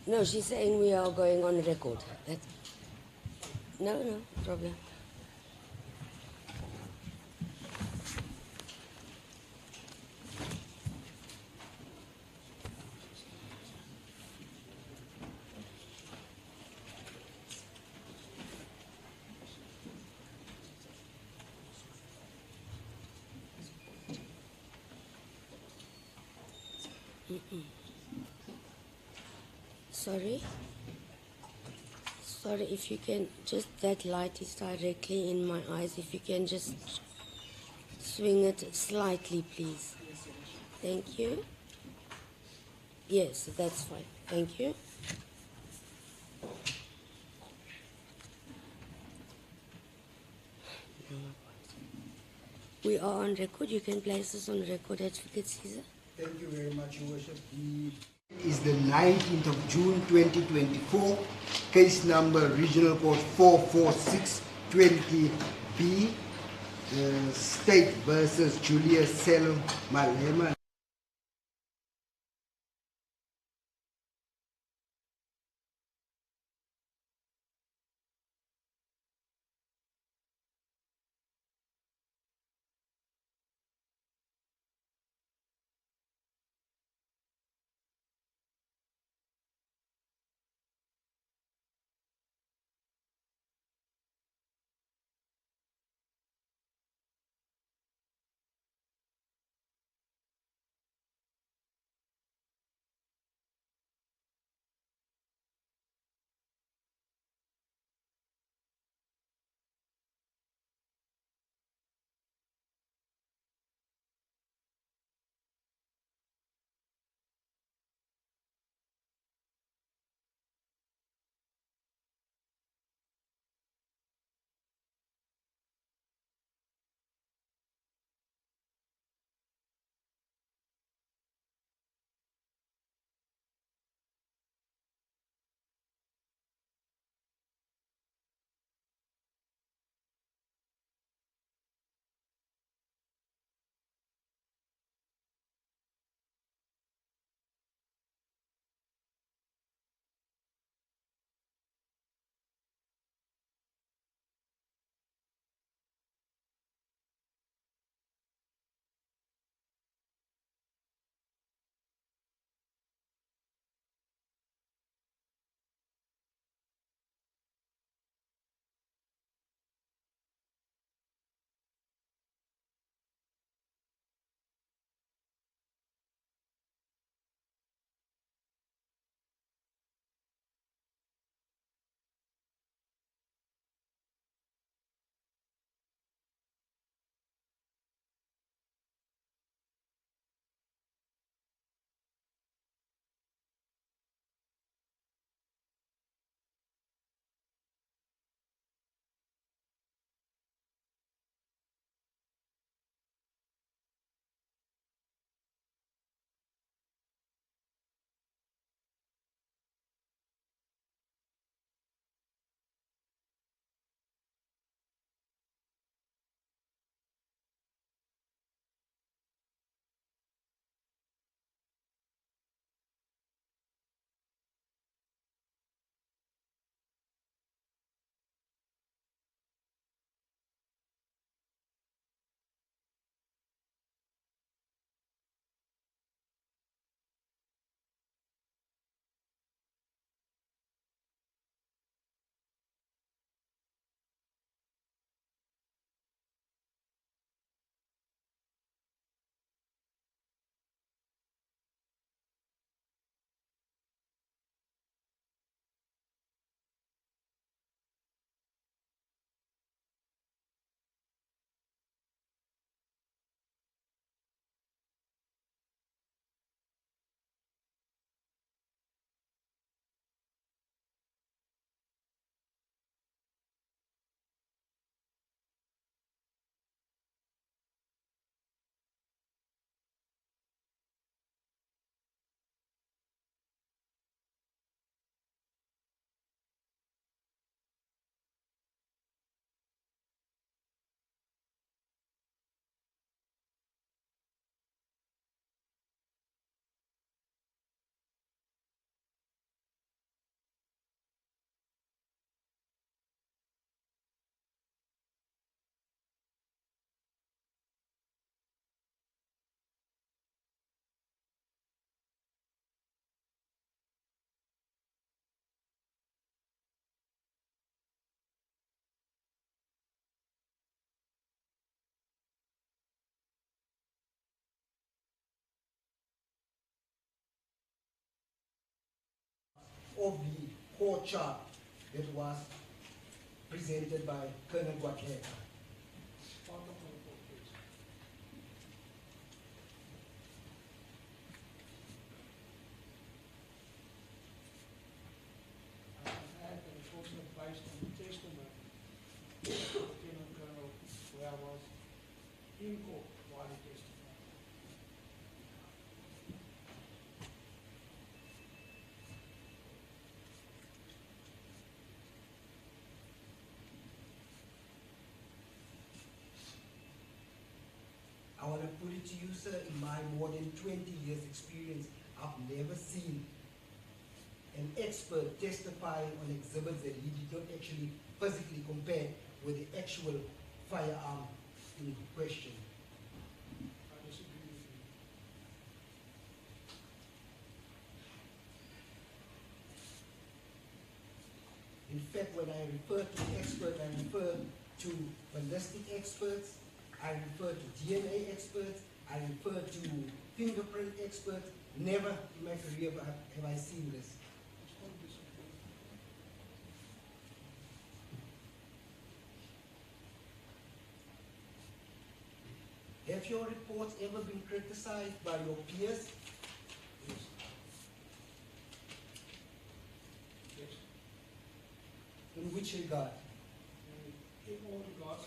No, she's saying we are going on record. No problem. Sorry? Sorry, if you can, just that light is directly in my eyes. If you can just swing it slightly, please. Thank you. Yes, that's fine. Thank you. We are on record. You can place us on record, Advocate Caesar. Thank you very much, Your Worship. It is the 19th of June 2024, case number Regional Court 44620B, State versus Julius Malema. of the core chart that was presented by Colonel Guatleka. Part of the report, please. I add that it's also based on the testimony of Lieutenant Colonel, where I was in court while he testified. I want to put it to you, sir, in my more than 20 years experience, I've never seen an expert testifying on exhibits that he did not actually physically compare with the actual firearm in question. I disagree with you. In fact, when I refer to expert, I refer to ballistic experts, I refer to DNA experts, I refer to fingerprint experts. Never in my career have I seen this. I still disagree. Have your reports ever been criticized by your peers? Yes. Yes. In which regard? And in all regards,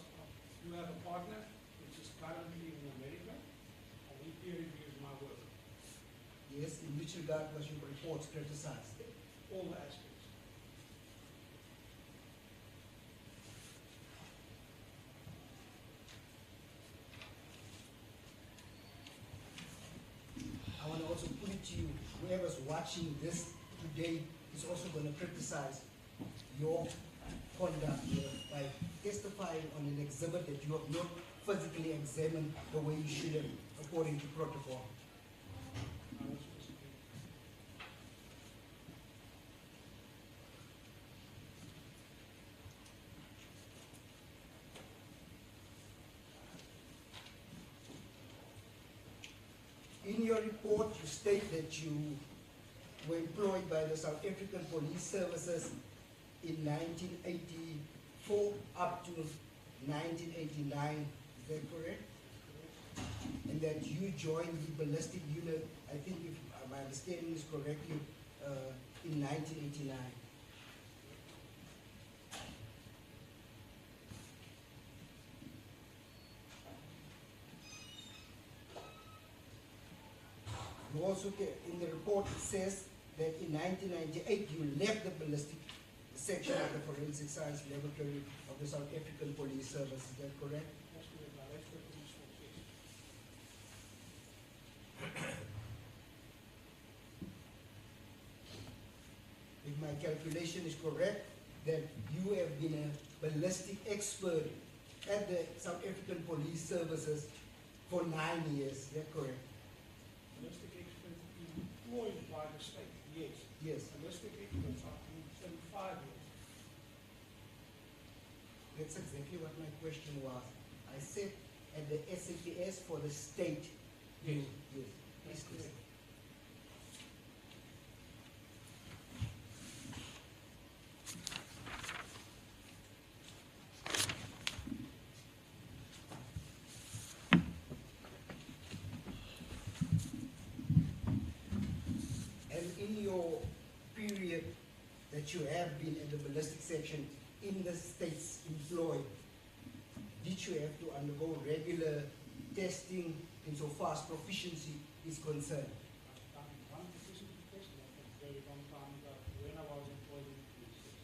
you have a partner which is currently in America, and he peer reviews my work, Yes, in which regard was your reports criticized? all the aspects. I want to also put it to you, whoever's watching this today is also going to criticize your conduct here by testifying on an exhibit that you have not physically examined the way you should have, according to protocol. I also disagree. In your report, you state that you were employed by the South African Police Services in 1984 up to 1989. Is that correct? And that you joined the ballistic unit, I think if my understanding is correctly, in 1989. You also, in the report, it says that in 1998 you left the ballistic section of the Forensic Science Laboratory of the South African Police Service. Is that correct? That's correct. I left the police force, yes. If my calculation is correct, that you have been a ballistic expert at the South African Police Services for 9 years. Is that correct? Ballistic experts employed by the state, yes. Yes. Ballistic experts up to 75 years. That's exactly what my question was. I said at the SAPS for the state. Yes. Yes. That's Yes. correct. And in your period that you have been at the ballistic section in the state's employ, did you have to undergo regular testing insofar as proficiency is concerned? I've done one proficiency test, that was a very long time ago, when I was employed in the police. Yes.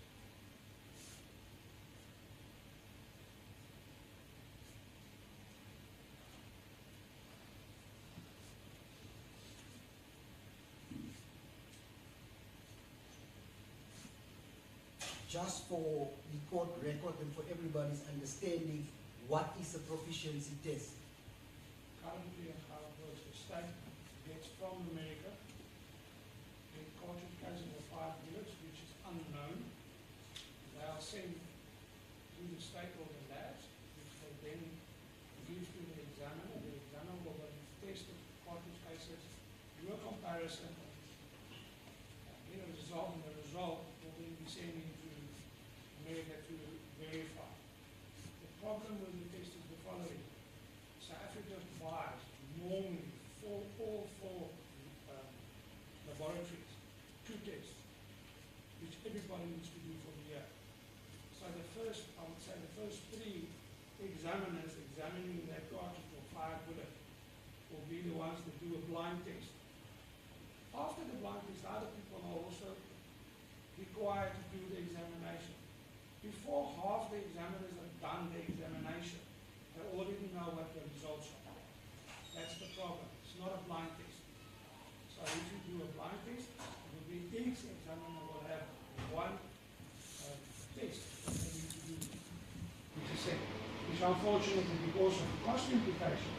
Just for the court record and for everybody's understanding, what is a proficiency test? Currently, how it works, the state gets from America a cartridge casing of 5 bullets, which is unknown. They are sent to the state or the labs, which they then give to the examiner. The examiner will then test the cartridge cases, do a comparison, and get a result, and the result sending to America to verify. The problem with the test is the following. South Africa buys normally for all four laboratories 2 tests, which everybody needs to do for the year. So the first, I would say the first 3 examiners examining that cartridge or 5 bullet will be the ones that do a blind test. After the blind test, other people are also required to do the examination. Before half the examiners have done the examination, they already know what the results are. That's the problem. It's not a blind test. So if you do a blind test, it will be each examiner will have 1 test that they need to do, which is set. Which unfortunately, because of the cost implication,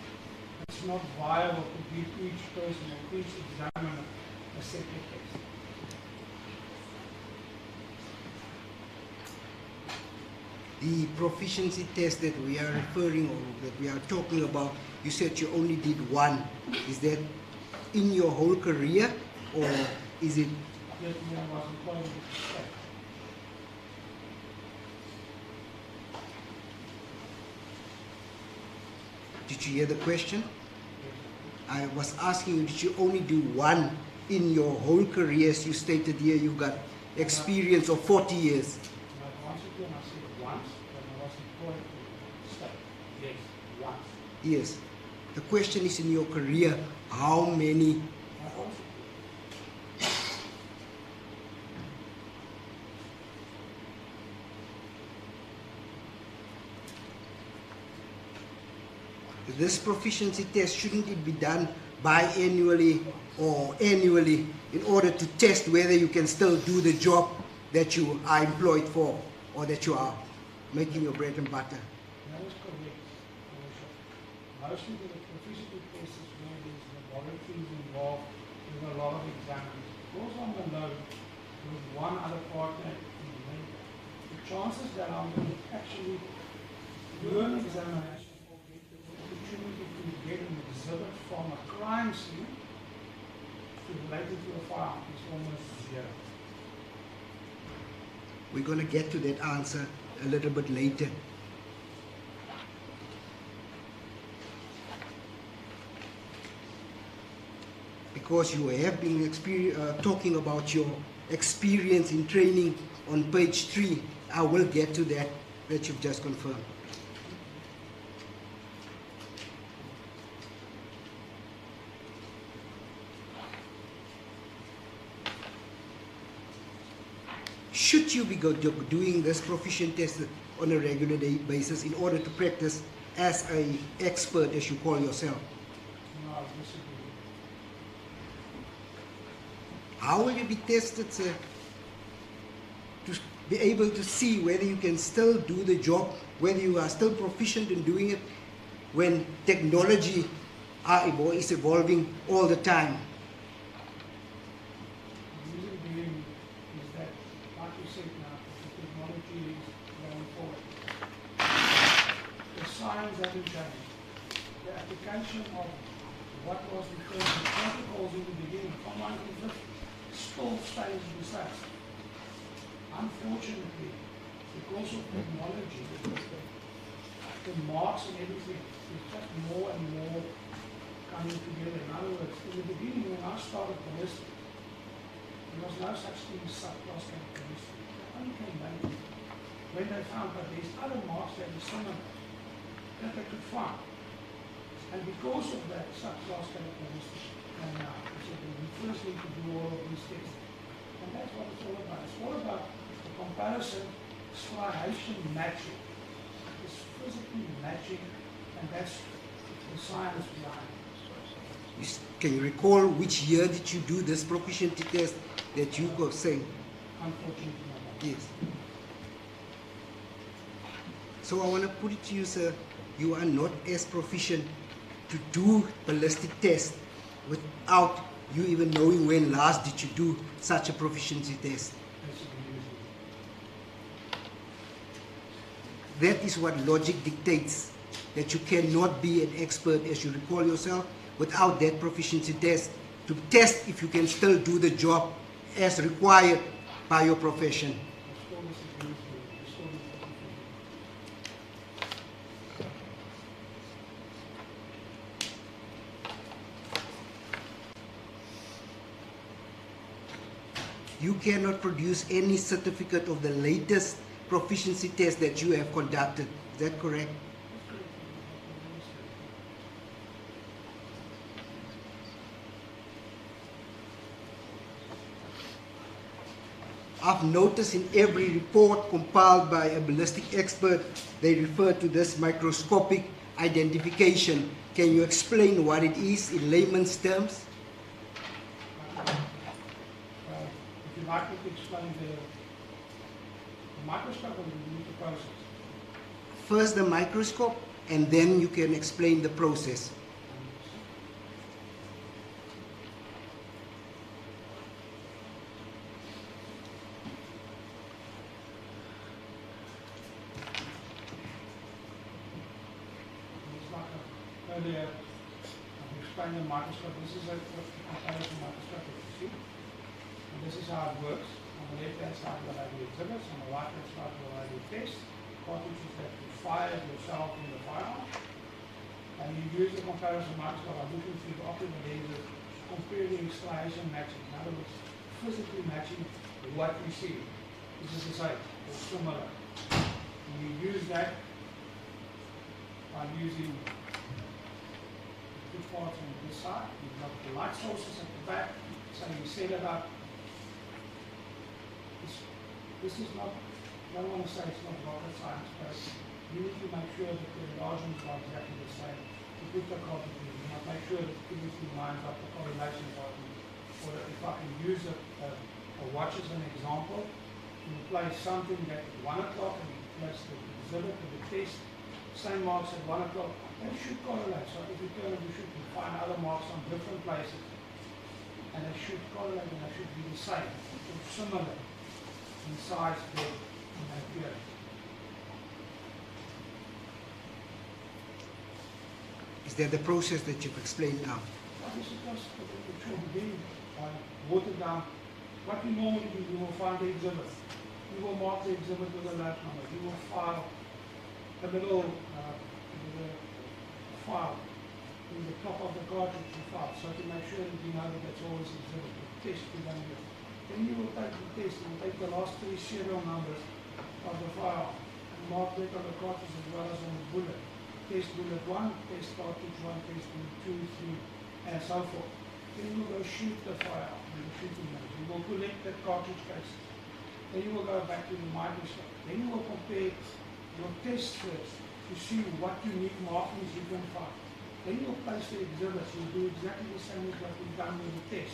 it's not viable to give each person or each examiner a separate test. The proficiency test that we are referring or that we are talking about, you said you only did 1. Is that in your whole career, or is it? Yes, I was employed with the state. Did you hear the question? I was asking you, did you only do 1 in your whole career? As you stated here, you've got experience of 40 years. Once again, I said once, when I was employed with the state. Yes, once. Yes. The question is, in your career, how many? This proficiency test, shouldn't it be done biannually or annually in order to test whether you can still do the job that you are employed for or that you are making your bread and butter? That is correct. Mostly the proficiency test is where there's laboratories involved with a lot of examiners. Because I'm alone with 1 other partner in America, the chances that I'm going to actually do an examination or get the opportunity to get an exhibit from a crime scene to related to a firearm is almost 0. We're going to get to that answer a little bit later. Because you have been talking about your experience in training on page 3, I will get to that you've just confirmed. Should you be doing this proficient test on a regular basis in order to practice as an expert, as you call yourself? No, I disagree. How will you be tested, sir, to be able to see whether you can still do the job, whether you are still proficient in doing it, when technology is evolving all the time? The reason being is that, like you said now, the technology is going forward. The science hasn't changed. The application of what was referred to protocols in the beginning from 1950 still stays the same. Unfortunately, because of technology, the marks and everything is just more and more coming together. In other words, in the beginning when I started ballistic, there was no such thing as subclass characteristics. They only came later when they found that there's other marks that are similar that they could find. And because of that subclass characteristic came out, they said we first need to do all of these tests. And that's what it's all about. It's all about the comparison, striation matching. It's physically matching, and that's the science behind it. Can you recall which year did you do this proficiency test that you were saying? Unfortunately, not. Yes. So I want to put it to you, sir, you are not as proficient to do ballistic tests without you even knowing when last did you do such a proficiency test. That is what logic dictates, that you cannot be an expert, as you recall yourself, without that proficiency test to test if you can still do the job as required by your profession. you cannot produce any certificate of the latest proficiency test that you have conducted. Is that correct? I've noticed in every report compiled by a ballistic expert, they refer to this microscopic identification. Can you explain what it is in layman's terms? If you'd like me to explain the microscope, or you need the process? First the microscope, and then you can explain the process. Earlier, I explained the microscope. This is a comparison microscope, you see. And this is how it works. On the left-hand side, we'll have the exhibits. On the right-hand side, we'll have the test. Cartridges that you fire yourself in the firearm. And you use the comparison microscope by looking through the ocular lenses, comparing striation matching. In other words, physically matching what we see. This is the same, or similar. And you use that by using two parts on this side. You've got the light sources at the back, so you set it up. This is not, I don't want to say it's not rocket science, but you need to make sure that the enlargements are exactly the same. You put the cartridges, you must make sure that everything lines up, the correlation button. Or if I can use a watch as an example, you place something at 1 o'clock and you place the exhibit or the test, same marks at 1 o'clock, they should correlate. So if you turn it, you should find other marks on different places. And they should correlate and they should be the same, or similar in size, shape, and appearance. Is that the process that you've explained now? What is supposed to be watered down? What you normally do, you will find the exhibit. You will mark the exhibit with a latch number. You will file a little file in the top of the cartridge you file, so to make sure that you know that that's always exhibit. The test you don't do. Then you will take the test and take the last 3 serial numbers of the file and mark that on the cartridge as well as on the bullet. Test bullet 1, test cartridge 1, test bullet 2, 3, and so forth. Then you will go shoot the file with the shooting range. You will collect the cartridge case. Then you will go back to the microscope. Then you will compare your test first to see what unique markings you can find. Then you'll place the exhibits. You'll do exactly the same as what we've done with the test.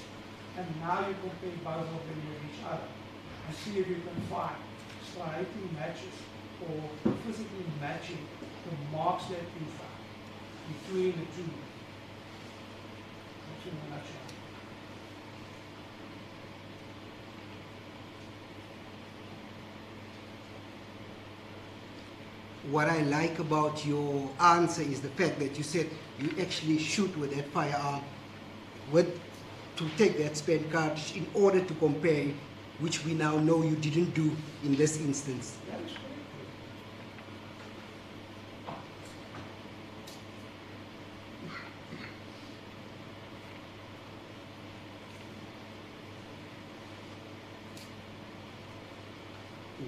And now you compare both of them with each other and see if you can find striking matches or physically matching the marks that you found between the two. That's in a nutshell. What I like about your answer is the fact that you said you actually shoot with that firearm to take that spent cartridge in order to compare it, which we now know you didn't do in this instance. That is correct.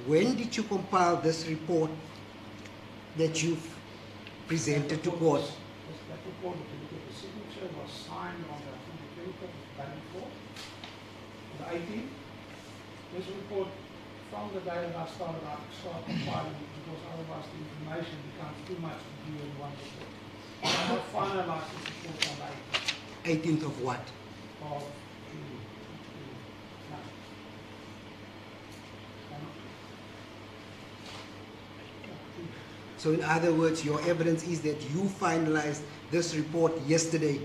When did you compile this report that you've presented to court? That report, if you look at the signature, was signed on the 25th of January, the 18th. This report, from the day that I started compiling it, because otherwise the information becomes too much to do in one report. I will finalize this report on the 18th 18th of what? of June. So in other words, your evidence is that you finalized this report yesterday.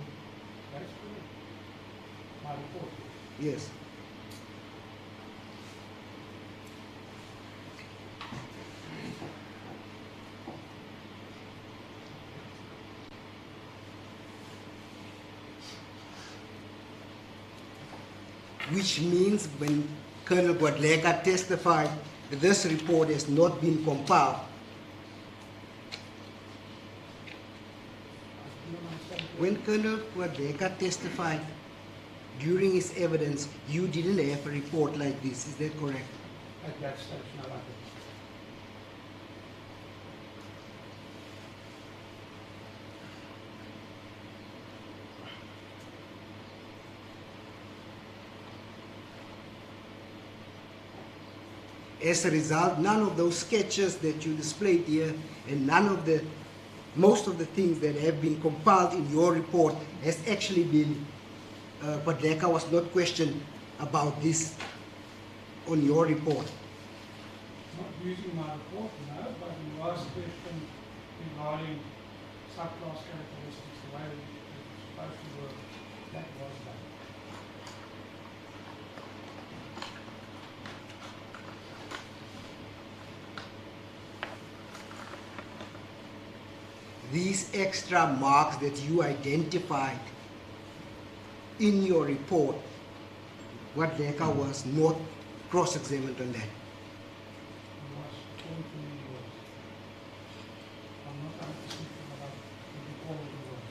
That's correct. My report. Yes. Which means when Colonel Guadlega testified that this report has not been compiled, when Colonel Guadlega testified during his evidence, you didn't have a report like this. Is that correct? At that stage, no, I didn't. As a result, none of those sketches that you displayed here and most of the things that have been compiled in your report has actually been, Padleka was not questioned about this on your report. Not using my report, no, but he was questioned regarding subclass characteristics, the way it's supposed to work. That was done. These extra marks that you identified in your report, what Leka was not cross-examined on that. He was told to me he was. I'm not 100% sure about what he called it was.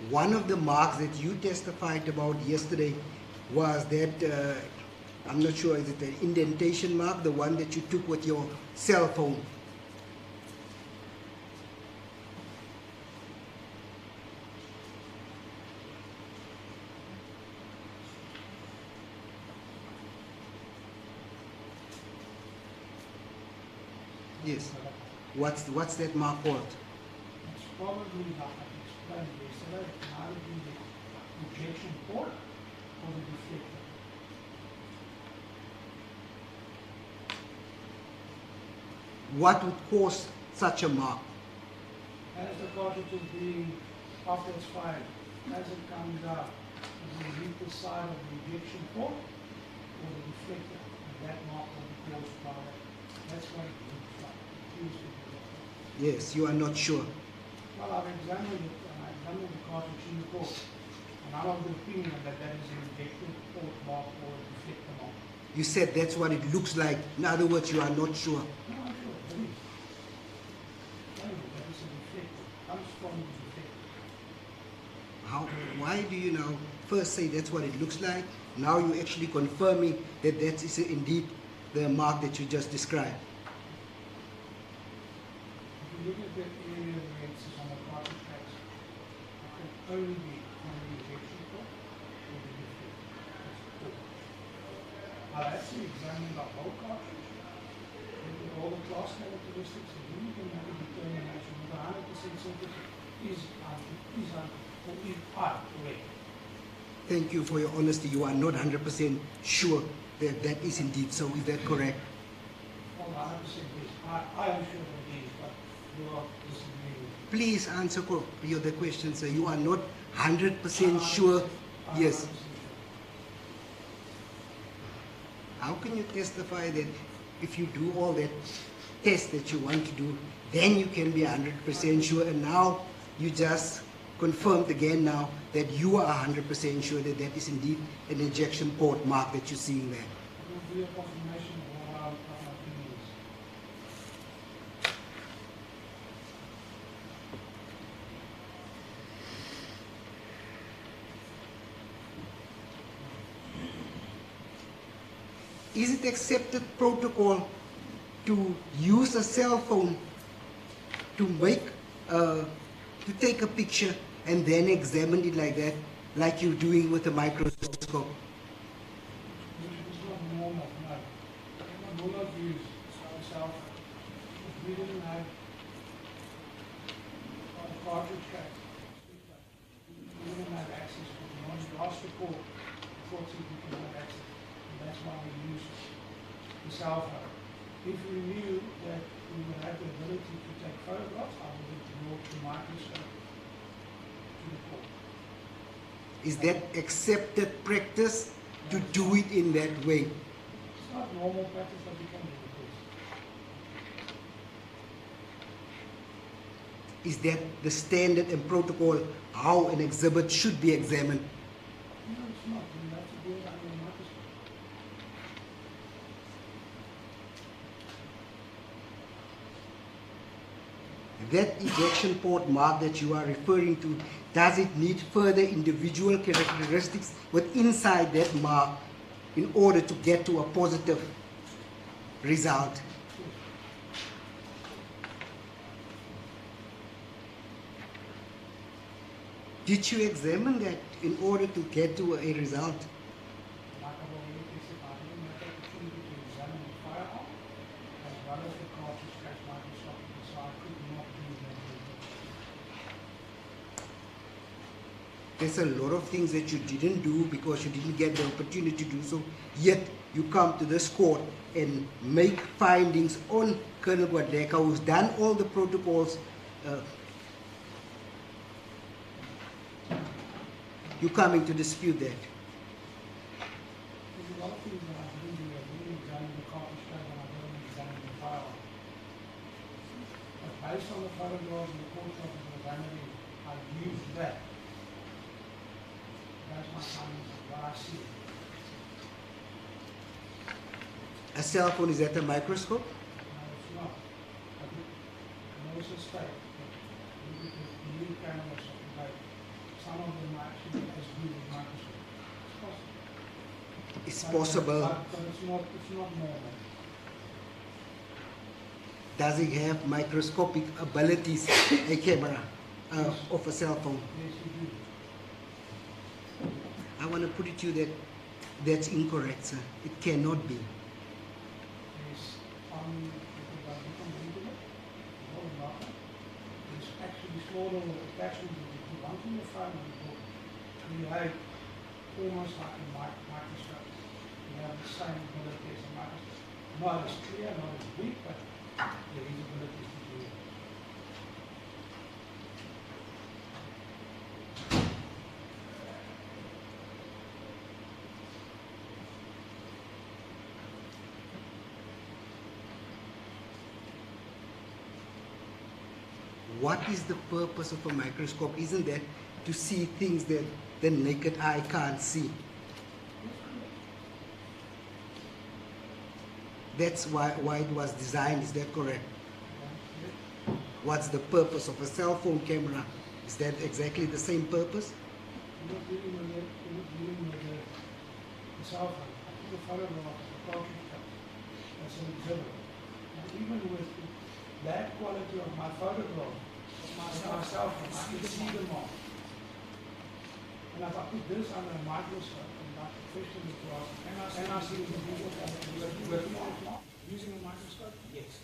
One of the marks that you testified about yesterday was that, I'm not sure, is it an indentation mark, the one that you took with your cell phone? Yes. What's that mark called? It's probably, like I explained yesterday, it might have been the injection port or the deflector. What would cause such a mark? As the cartridge is being, after it's fired, as it comes out, it will hit the side of the injection port or the deflector, and that mark will be caused by that. That's why it looks like it used to be that way. Yes, you are not sure. Well, I've examined it, and I examined the cartridge in the court, and I'm of the opinion that that is an injection port mark or a deflector mark. You said that's what it looks like. In other words, you are not sure. No, I'm sure, it is. Anyway, that is a deflector, comes from the deflector. Why do you now first say that's what it looks like? Now you're actually confirming that that is indeed the mark that you just described. If you look at the area where it says on the cartridge packs, it can only be on the injection port or the deflector. That's all. I'll actually examine the whole cartridge, look at all the class characteristics, and then you can make a determination with 100% certainty is I correct. Thank you for your honesty. You are not 100% sure that that is indeed so. Is that correct? Well, 100% yes. I am sure that it is, but you are disagreeing with me. Please answer the question, sir. You are not 100% sure. I'm Yes. 100% sure. How can you testify that if you do all that test that you want to do, then you can be 100% sure, and now you just confirmed again now that you are 100% sure that that is indeed an injection port mark that you're seeing there? It will be a confirmation of what my opinion is. Is it accepted protocol to use a cell phone to take a picture and then examine it like that, like you're doing with a microscope? It's not normal, no. We will not use cell phone. If we didn't have a cartridge pack, we wouldn't have access to it. Once you ask the court said we can have access. And that's why we use the cell phone. If we knew that we would have the ability to take photographs, I would have brought the microscope to the court. Is that accepted practice to do it in that way? It's not normal practice, but we can do it. Is that the standard and protocol how an exhibit should be examined? No, it's not. You have to do it under a microscope. That ejection port mark that you are referring to, does it need further individual characteristics with inside that mark in order to get to a positive result? Did you examine that in order to get to a result? Like I've already testified, I didn't have the opportunity to examine the firearm as well as the cartridge case microscopically, so I could not do that. There's a lot of things that you didn't do because you didn't get the opportunity to do so, yet you come to this court and make findings on Colonel Guadeka, who's done all the protocols. You coming to dispute that? There's a lot of things that I didn't do. I didn't examine the cartridge case and I didn't examine the firearm. But based on the photographs and the court shots of examining, I used that. That's my findings of what I see. A cell phone is at a microscope? No, it's not. I can also state that look at the new cameras of the day. Some of them are actually as good as microscope. It's possible. It's possible. But it's not normal. Does it have microscopic abilities, a camera of a cell phone? Yes, you do. I want to put it to you that that's incorrect, sir. It cannot be. There's because I look on the internet, there's all about it. There's actually small little attachments that you put onto your phone and it will create almost like a microscope. You have the same ability as a microscope. Not as clear, not as big, but there is abilities to do it. What is the purpose of a microscope? Isn't that to see things that the naked eye can't see? That's why it was designed, is that correct? What's the purpose of a cell phone camera? Is that exactly the same purpose? You're not dealing with it, you're not dealing with the cell phone. I took a photograph of the cartridge case as an exhibit. And even with the bad quality of my photograph of my cell phone, I can see them all. And if I put this under a microscope and my professional class, and I see the people using a microscope? Yes.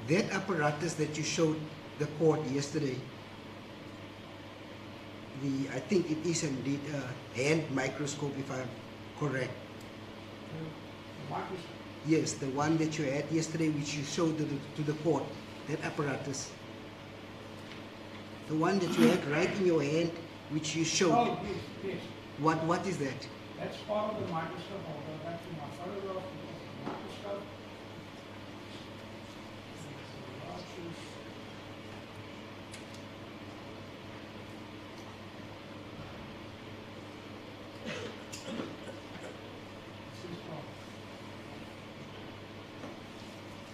That apparatus that you showed the court yesterday, I think it is indeed a hand microscope, if I'm correct. The microscope. Yes, the one that you had yesterday, which you showed to the court, that apparatus. The one that you had right in your hand, which you showed. Oh, yes, yes. What is that? That's part of the microscope. I'll go back to my photograph of the microscope.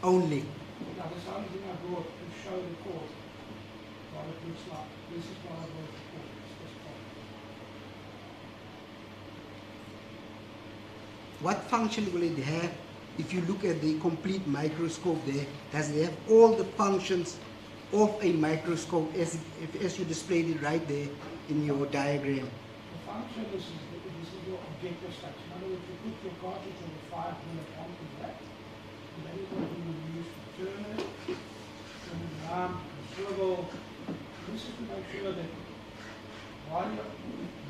Only. Now, this is the only thing I brought to show the court what it looks like. This is what I brought to court. It's this part. What function will it have? If you look at the complete microscope there, does it have all the functions of a microscope as you displayed it right there in your diagram? The function is your objective state. In other words, you put your cartridge of a 5-minute onto that, and that is what you will use to turn it around, swivel. This is to make sure that while you're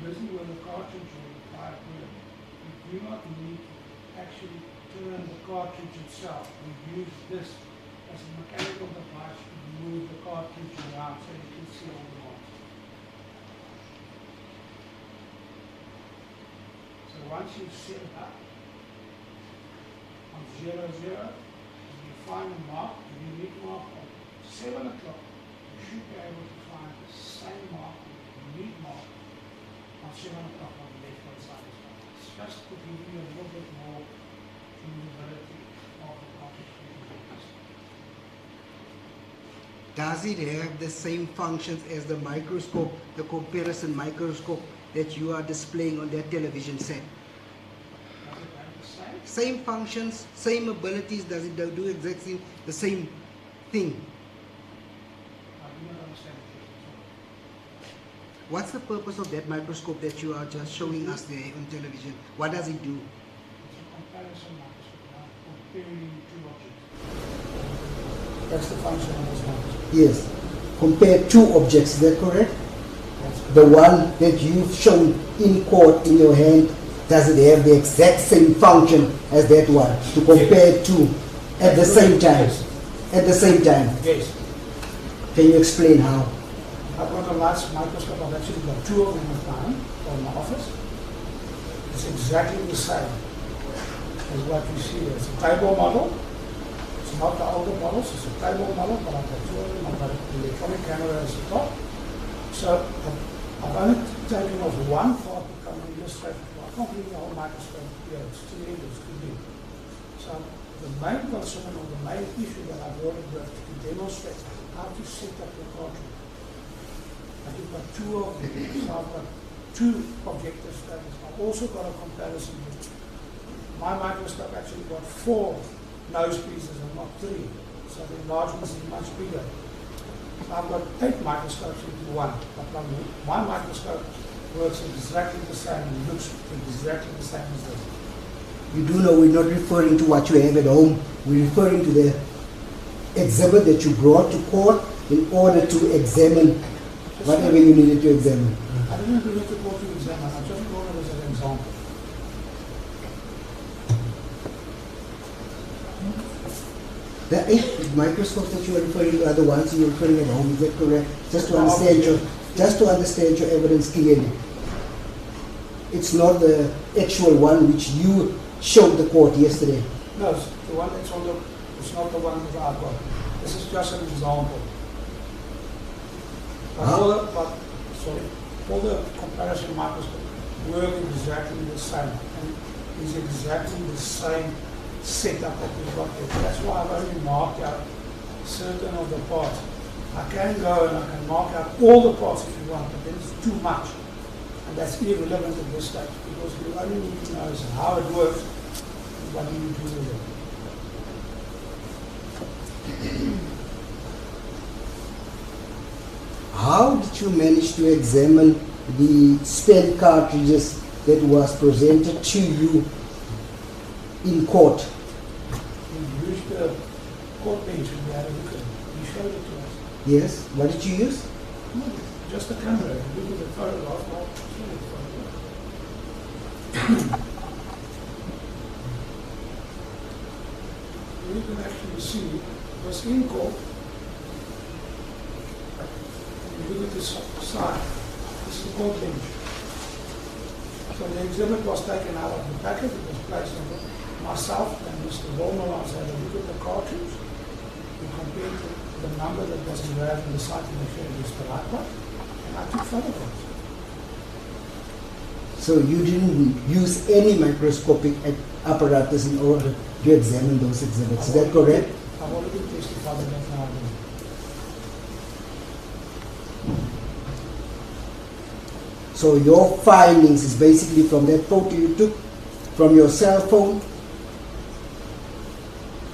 busy with the cartridge or the 5-minute, you do not need to actually turn the cartridge itself. We use this as a mechanical device to move the cartridge around so you can see all the marks. So once you've set it up on 00, you find a mark, a unique mark of 7 o'clock, you should be able to find the same mark, a unique mark, on 7 o'clock on the left-hand side as well. It's just to give you a little bit more usability of the cartridge. Does it have the same functions as the microscope, the comparison microscope that you are displaying on that television set? Does it have the same? Same functions, same abilities, does it do exactly the same thing? I do not understand the question. What's the purpose of that microscope that you are just showing us there on television? What does it do? It's a comparison microscope, now comparing two objects. That's the function of this microscope. Yes. Compare two objects, is that correct? That's correct. The one that you've shown in court in your hand, does it have the exact same function as that one? To compare two at the same time? Yes. At the same time? Yes. Can you explain how? I've got a large microscope. I've actually got two of them at mine in my office. It's exactly the same as what you see there. It's a table model. It's not the older models. It's a table model, but I've got two of them. I've got an electronic camera as the top. So I've only taken off one part to come and illustrate. I can't bring the whole microscope here. It's too heavy. It's too big. So the main concern or the main issue that I've worked with to demonstrate how to set up your cartridge. You've got two of them, so I've got two objective studies. I've also got a comparison with my microscope actually got 4 nose pieces and not 3. So the enlargement is much bigger. So I've got 8 microscopes into one. But my microscope works exactly the same and looks exactly the same as this. You do know we're not referring to what you have at home. We're referring to the exhibit that you brought to court in order to examine whatever you needed to examine. I didn't bring it to court to examine. I just brought it as an example. The 8 microscopes that you are referring to are the ones you are referring at home, is that correct? Just to understand your evidence clearly. It's not the actual one which you showed the court yesterday. No, it's the one that's on the, it's not the one that I've got. This is just an example. But all the comparison microscopes work exactly the same and is exactly the same setup that we've got there. That's why I've only marked out certain of the parts. I can go and I can mark out all the parts if you want, but then it's too much. And that's irrelevant at this stage because you only need to know is how it works and what do you do with it. How did you manage to examine the spent cartridges that was presented to you in court? We used the court bench and we had a look at it. He showed it to us. Yes. What did you use? No, just a camera. Look at the photograph. I'll show you the photograph. You can actually see it was in court. Look at this side. This is the court bench. So the exhibit was taken out of the packet. It was placed on it. Myself and Mr. Volmerans had a look at the cartridge. We compared the number that was engraved in the site and the was the right one. And I took photographs. So you didn't use any microscopic apparatus in order to examine those exhibits. Is that correct? I've already testified that now. So your findings is basically from that photo you took from your cell phone,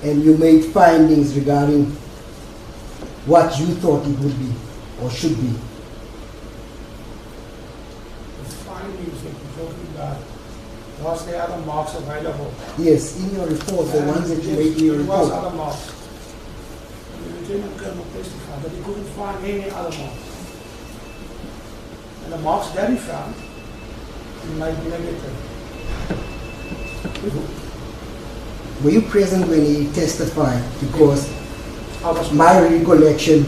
and you made findings regarding what you thought it would be or should be. The findings that you're talking about, was there other marks available? Yes, in your report, the ones that you made in your There was report. other marks. And the Lieutenant Colonel testified that he couldn't find any other marks. And the marks that he found, he made negative. Were you present when he testified? Because my recollection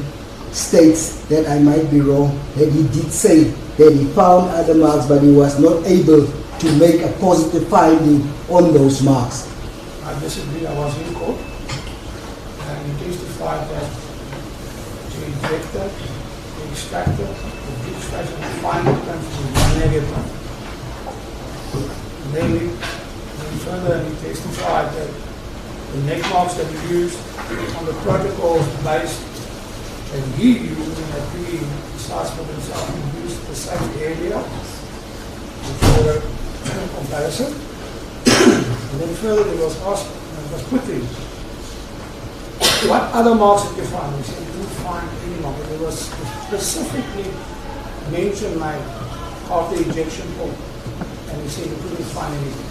states that I might be wrong, that he did say that he found other marks, but he was not able to make a positive finding on those marks. I disagree. I was in court and he testified that the injector, the extractor, the bleach face and the final country was negative. And then further he testified that the neck marks that he used on the protocols based and he used in that he decides for himself he used the same area for a comparison. And then further he was asked, and it was put in, what other marks did you find? He said he didn't find any mark. But it was specifically mentioned like after ejection point. And he said he couldn't find anything.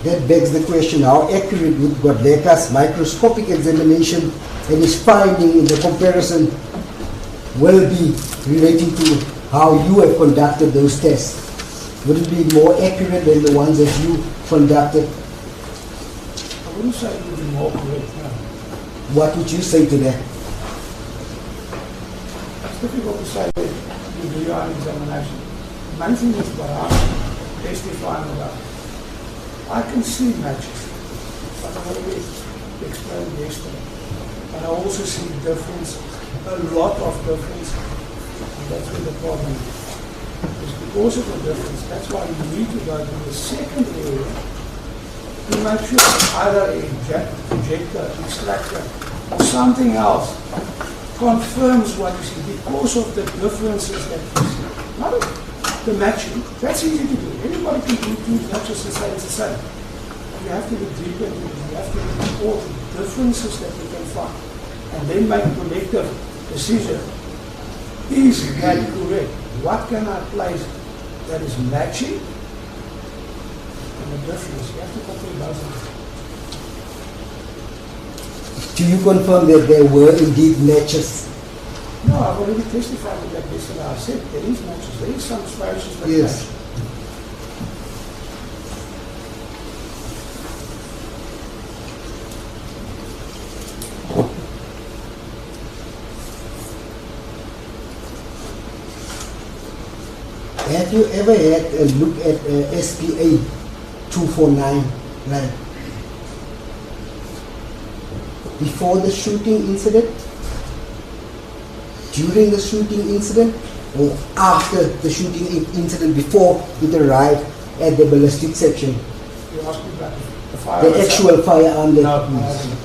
That begs the question, how accurate would Godleka's microscopic examination and his finding in the comparison will be relating to how you have conducted those tests? Would it be more accurate than the ones that you conducted? I wouldn't say it would be more correct now. What would you say to that? It's difficult to say that you do your own examination. The main thing is what I'm testifying about. I can see matches, but I already explained yesterday. And I also see difference, a lot of difference, and that's where the problem is. It's because of the difference, that's why you need to go to the second area to make sure either a injector, extractor, or something else confirms what you see because of the differences that you see. Not the matching, that's easy to do. Anybody can do two matches and say it's the same. You have to look deeper into it. You have to look at all the differences that you can find. And then make a collective decision. Is that correct? What can I place that is matching? And the difference, you have to compare those things. Do you confirm that there were indeed matches? No, I've already testified to that yesterday. I said there is matches. There is some spaces that yes. match. Have you ever had a look at SPA 249, like before the shooting incident, during the shooting incident, or after the shooting incident, before it arrived at the ballistic section? You asked me about the firearm. The actual firearm that No, was used.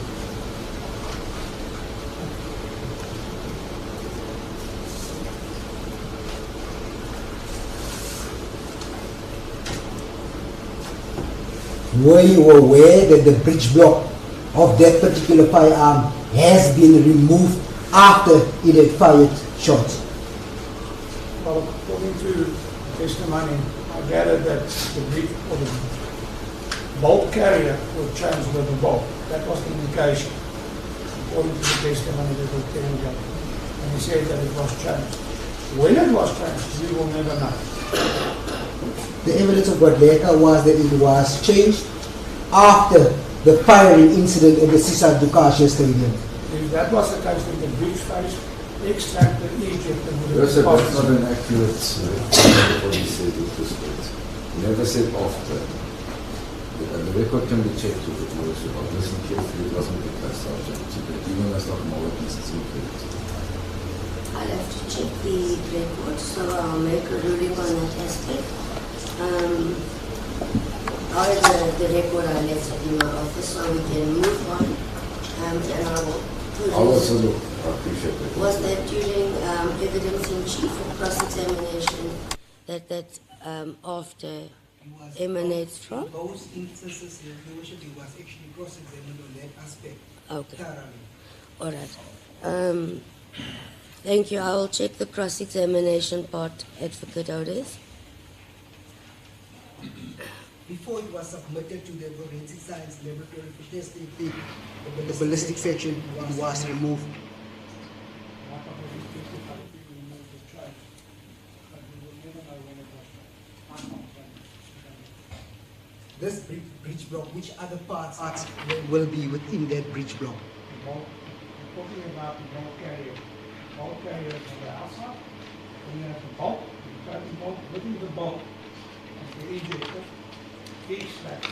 Were you aware that the breech block of that particular firearm has been removed after it had fired shots? Well, according to testimony, I gathered that the breech or the bolt carrier was changed with the bolt. That was the indication, according to the testimony that was given. And he said that it was changed. When it was changed, we will never know. The evidence of Godleka was that it was changed after the firing incident at the Sisa Dukasha Stadium. If that was the case, then the breech face, extractor, ejector would have That's been not possible. an accurate what he said with respect. He never said after. The record can be checked with the lawyer. I'll listen carefully. It wasn't the case subject to that. Even as not Malema's, it's incorrect. I'll have to check the record, so I'll make a ruling on that aspect. However, the record I left in my office, so we can move on. And I will put I'll it- also look. I appreciate that. Was that during evidence in chief or cross-examination that after emanates from? In those instances, Your Worship, he was actually cross-examined on that aspect Okay, thoroughly. all right. Thank you. I will check the cross-examination part, Advocate Otis. Before it was submitted to the forensic science laboratory for testing, the ballistic section was removed. What about these people that we removed the charge? this bridge block, which other parts will be within that bridge block? The bulk, we're talking about the bulk carrier. Bulk carrier is on the outside. Then you have the bulk, the floating bulk, within the bulk, and the ejector, each slack,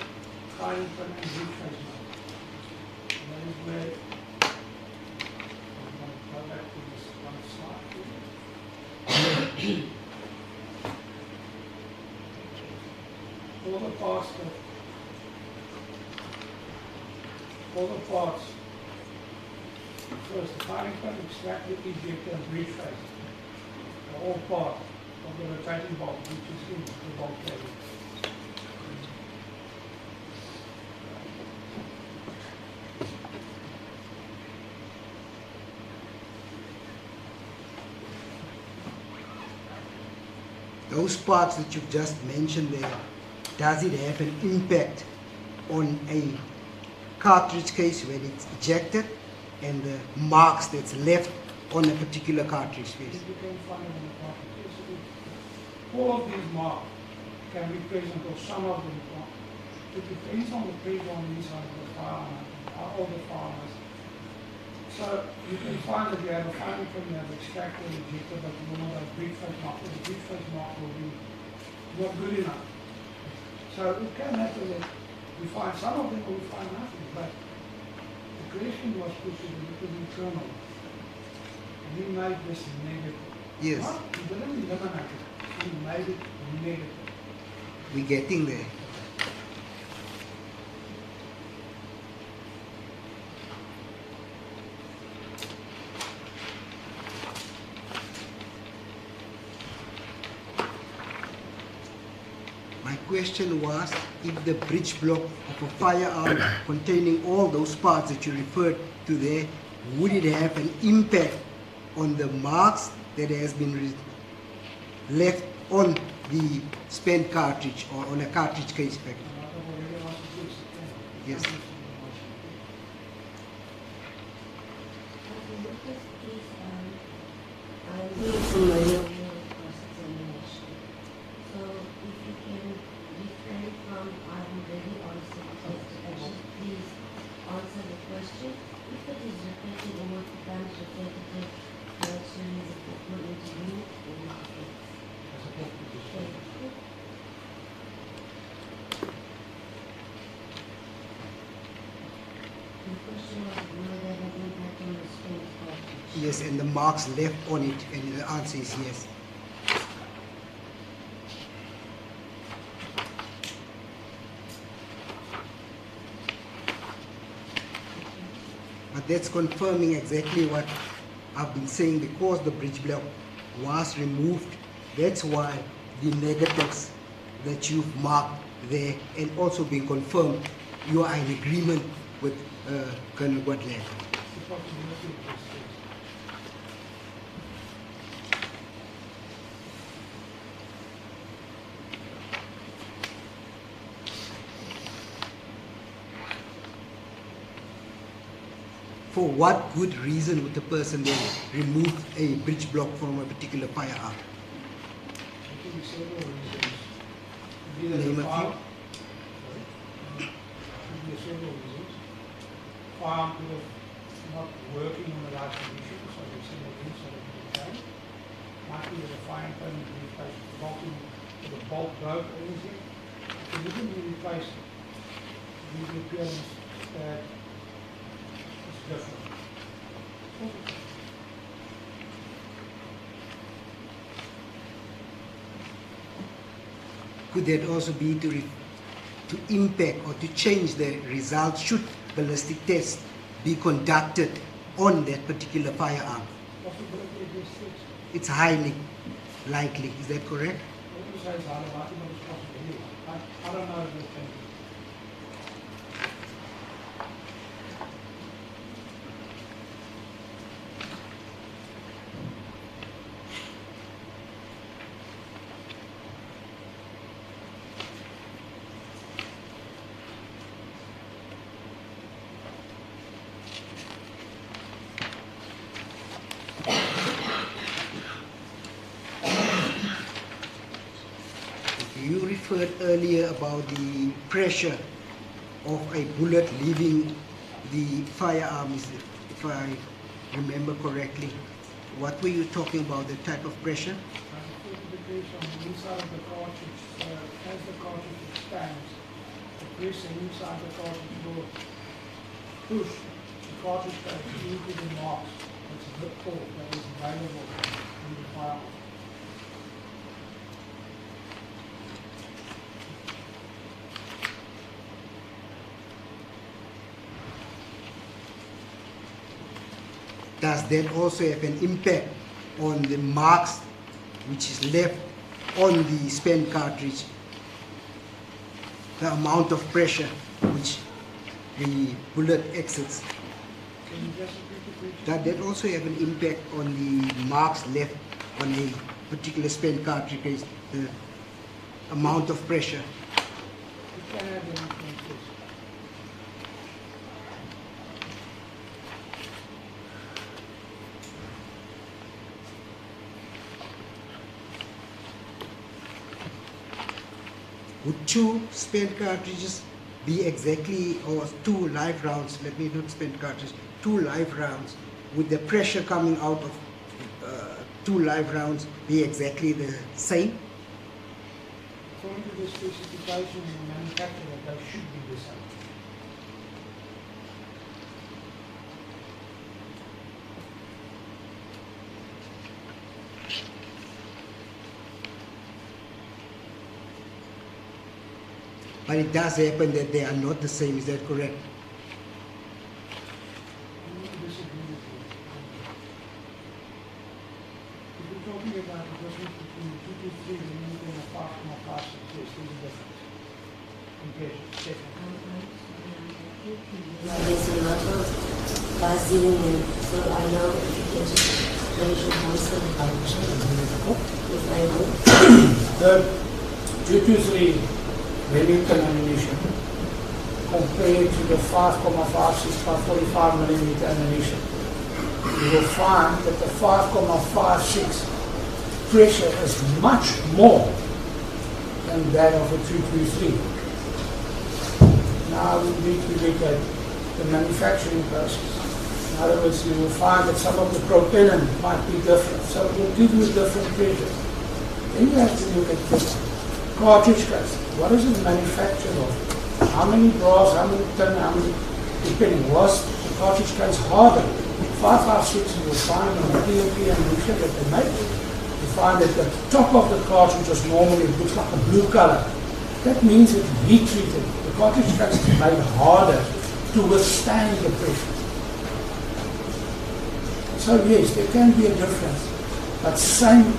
firing pin and breech face mount. And that is where, I'm going to go back to this one slide here. All the parts first the firing pin, extractor, ejector, and breech face are all part of the rotating bulk, which is in the bulk carrier. Those parts that you've just mentioned there, does it have an impact on a cartridge case when it's ejected and the marks that's left on a particular cartridge case? You can find it on the cartridge case. All of these marks can be present, or some of them can't. It depends on the pressure on the inside of the firearm, all the firearms. So you can find that you have a firing pin, you have extractor, ejector, but you will not have breech face mark, or the breech face mark will be not good enough. So it can happen that we find some of them or we find nothing, but the question was put to the internal. And we made this negative. Yes. Not, we didn't eliminate it, we made it negative. We're getting there. My question was, if the breech block of a firearm containing all those parts that you referred to there, would it have an impact on the marks that has been left on the spent cartridge or on a cartridge case pack? Yes. I'm being familiar with cross-examination. So if you can refrain from I've already answered the question, please answer the question. If it is repeated or it becomes repetitive, make sure you put more interview or okay. The question was whether there had an impact on the spent cartridge. Yes, and the marks left on it, and the answer is yes. But that's confirming exactly what I've been saying, because the bridge block was removed. That's why the negatives that you've marked there and also been confirmed, you are in agreement with Colonel Gwadlek. For what good reason would the person then remove a bridge block from a particular firearm? There could be several reasons. Either Name the a fire- few. Sorry? Could be several reasons. Firearm could have not working in the right condition, so they send it in so that it can change. Might be that the firing pin is replaced with bolting, or the bolt broke or anything. If it didn't be replaced, it gives the appearance that it's different. Could that also be to impact or to change the results should ballistic tests be conducted on that particular firearm? Possibility exists. It's highly likely, is that correct? What you say is highly likely, but it's possible. I don't know if it's changed. Okay. you referred earlier about the pressure of a bullet leaving the firearm, if I remember correctly. What were you talking about, the type of pressure? It depends on the inside of the cartridge. So as the cartridge expands, the pressure inside the cartridge will push the cartridge case into the marks. That's the port that is available in the firearm. Does that also have an impact on the marks which is left on the spent cartridge? The amount of pressure which the bullet exits. Can you just repeat the question? Does that also have an impact on the marks left on a particular spent cartridge, the amount of pressure? You can have an influence, yes. Would two spent cartridges be exactly, or two live rounds, let me not spent cartridges, two live rounds, would the pressure coming out of two live rounds be exactly the same? According to the specification in the manufacturer, they should be the same. But it does happen that they are not the same, is that correct? I'm going to disagree with you. If we're talking about the difference between the 223 and the 5.56, yes, there's a difference. Compared to the second. There's a lot of buzzing and so I know if you can just raise your voice a little, if I would. The 223 Remington ammunition compared to the 5.56 by 45 millimeter ammunition, you will find that the 5.56 pressure is much more than that of a 223. Now we need to look at the manufacturing process. In other words, you will find that some of the propellant might be different, so it will give you different pressure. Then you have to look at the cartridge case. What is it manufactured of? How many bras, how many ton, how many, depending. Was the cartridge case harder? 556 you will find on the POP ammunition that they make. You find that the top of the cartridge is normally, it looks like a blue color. That means it's heat treated. The cartridge case is made harder to withstand the pressure. So yes, there can be a difference. But same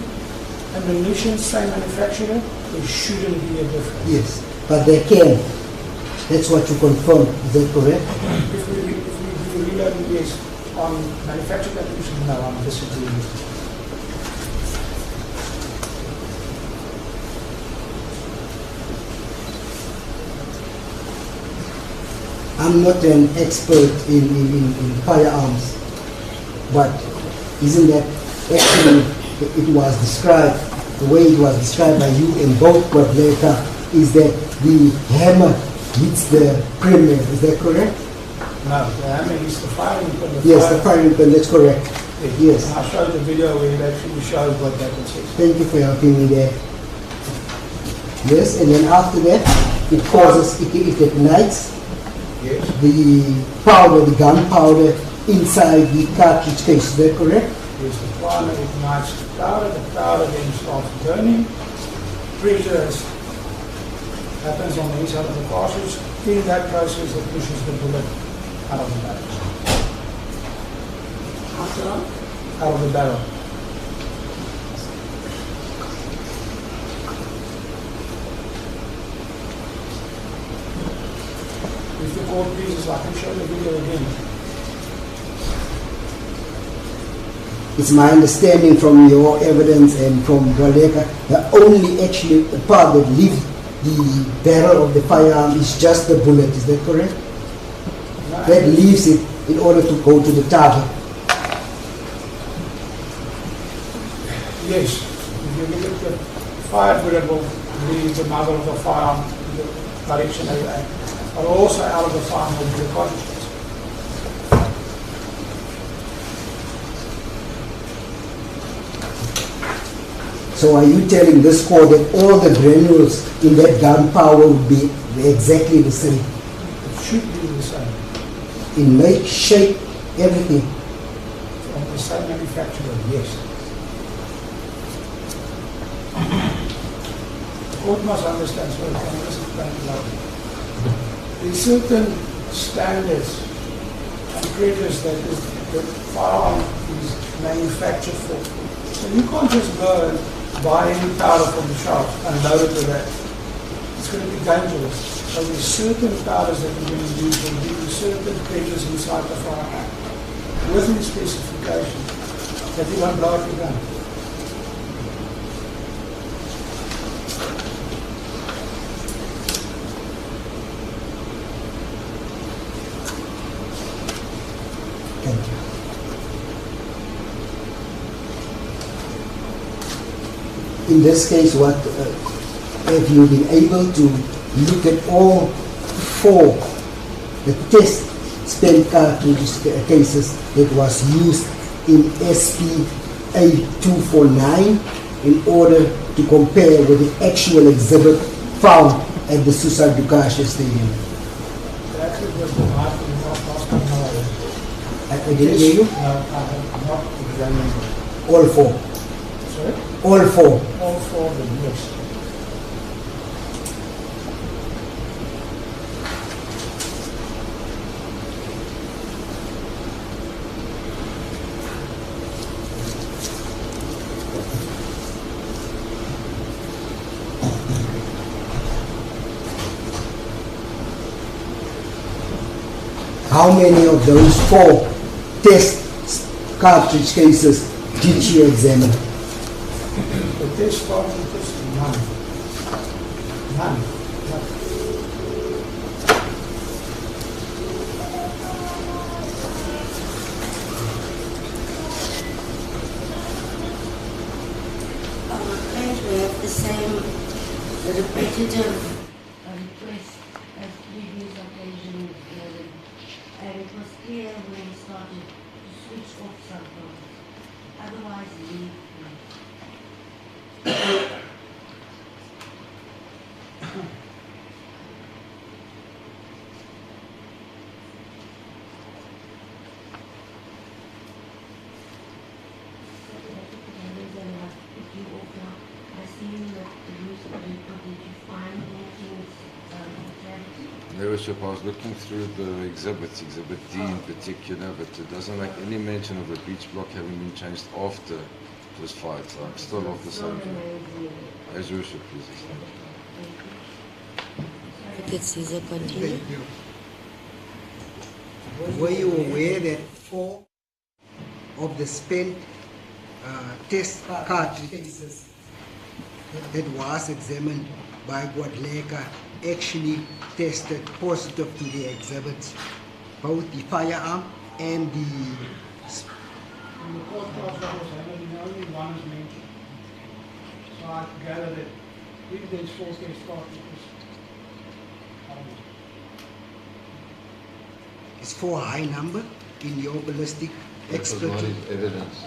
ammunition, same manufacturer, there shouldn't be a difference. Yes, but they can. That's what you confirm. Is that correct? If we do reloading, yes. On manufactured ammunition, no, I'm disagreeing. I'm not an expert in firearms, but isn't that actually it was described, the way it was described by you in both what later is that the hammer hits the premier, is that correct? No, the hammer is the firing pin. Yes, the firing pin, that's correct. Yes. And I showed the video where it actually shows what that is. Thank you for helping me there. Yes, and then after that, it causes, it ignites Yes. the powder, the gunpowder inside the cartridge case, is that correct? Yes, the primer ignites the powder then starts burning. Pressure happens on the inside of the cartridge. In that process, it pushes the bullet out of the barrel. After all, Out of the barrel. If the court pleases, I can show the video again. It's my understanding from your evidence and from Waleka, the only actually part that leaves the barrel of the firearm is just the bullet, is that correct? No, That leaves it in order to go to the target. Yes, if you look at the fire bullet will the muzzle of the firearm in the direction they aim. But also out of the firearm will be the cartridge case. So are you telling this court that all the granules in that gunpowder would be exactly the same? It should be the same. In make, shape, everything? From the same manufacturer, yes. The court must understand, so it can just explain it loudly. There's certain standards and criteria that the firearm is manufactured for. So you can't just go and buy any powder from the shop and load it with that. It's going to be dangerous. So there's certain powders that you're going to use will give you certain criteria inside the firearm within specifications that you won't blow up your gun. Thank you. In this case, what have you been able to look at all four, the test spent cartridge cases that was used in SP A249 in order to compare with the actual exhibit found at the Susa Dukasha Stadium? That was the last time I didn't hear you? No, I have not examined it. All four. Sorry? All four. All four of them, yes. How many of those four test cartridge cases did you examine? The test cartridges, none. None. And we have the same repetitive request as previous occasion, and it was clear when we started to switch off some products. Otherwise, leave. Leadership, I was looking through the exhibits, Exhibit D in particular, but it doesn't make any mention of the breech block having been changed after it was fired, so I'm still of the same view. As you should, please. Caesar, continue. Thank you. Were you aware that four of the spent test cartridge cases that was examined by Guadalajara actually tested positive to the exhibits, both the firearm and the... In the court class levels, only one is mentioned. So I gather that if there's four test cartridges, Is four a high number in your ballistic expert? Evidence.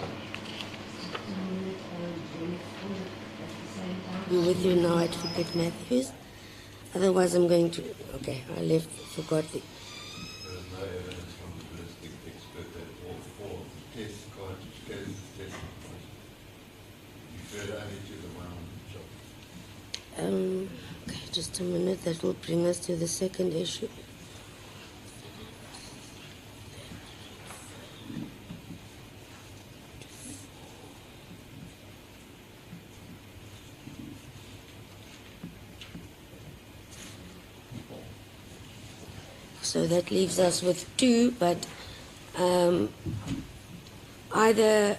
I'm with you now, Advocate Matthews. Otherwise, I'm going to. Okay, I forgot the. There is no evidence from the ballistic expert that all four of the test cartridge cases tested positive. You referred only to the one on the shop. Okay, just a minute. That will bring us to the second issue. So that leaves us with two, but either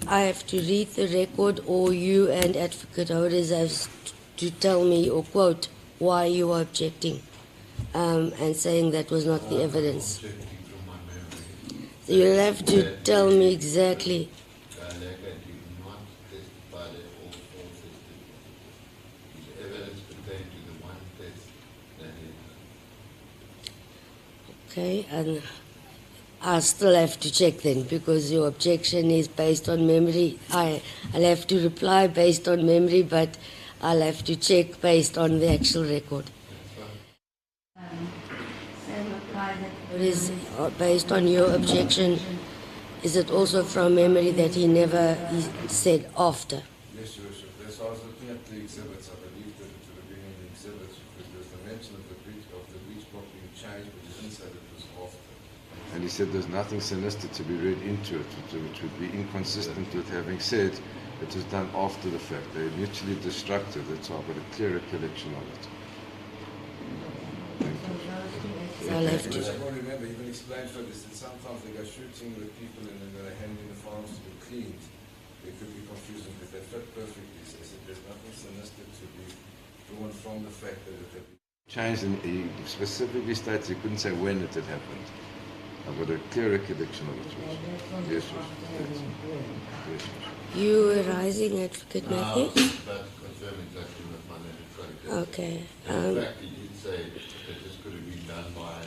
I have to read the record or you and Advocate Hodes have to tell me or quote why you are objecting and saying that was not the evidence. Objecting from my memory. So you'll have to tell me exactly. Galeka did not testify that all four tested positive. His evidence Okay, and I still have to check then, because your objection is based on memory. I'll have to reply based on memory, but I'll have to check based on the actual record. Same apply that it is based on your objection. Is it also from memory that he said after? Yes, Your Worship. That's why I was looking at the exhibits. I believe that it would have been in the exhibits because there's the mention of the breach block being changed, but he didn't say that it was after. And he said there's nothing sinister to be read into it, which would be inconsistent with having said it was done after the fact. They're mutually destructive. That's why I've got a clear recollection of it. I'll have to. I remember, he even explained for this, that sometimes they go shooting with people and then they're handing the firearms to be cleaned. It could be confusing, but they fit perfectly. So he said there's nothing sinister to be drawn from the fact that it had been changed, and he specifically states he couldn't say when it had happened. I've got a clear recollection of it. Yes, yes. You were rising, Advocate Matthew? That's confirming exactly what my magistrate Okay. In fact, he did say that this could have been done by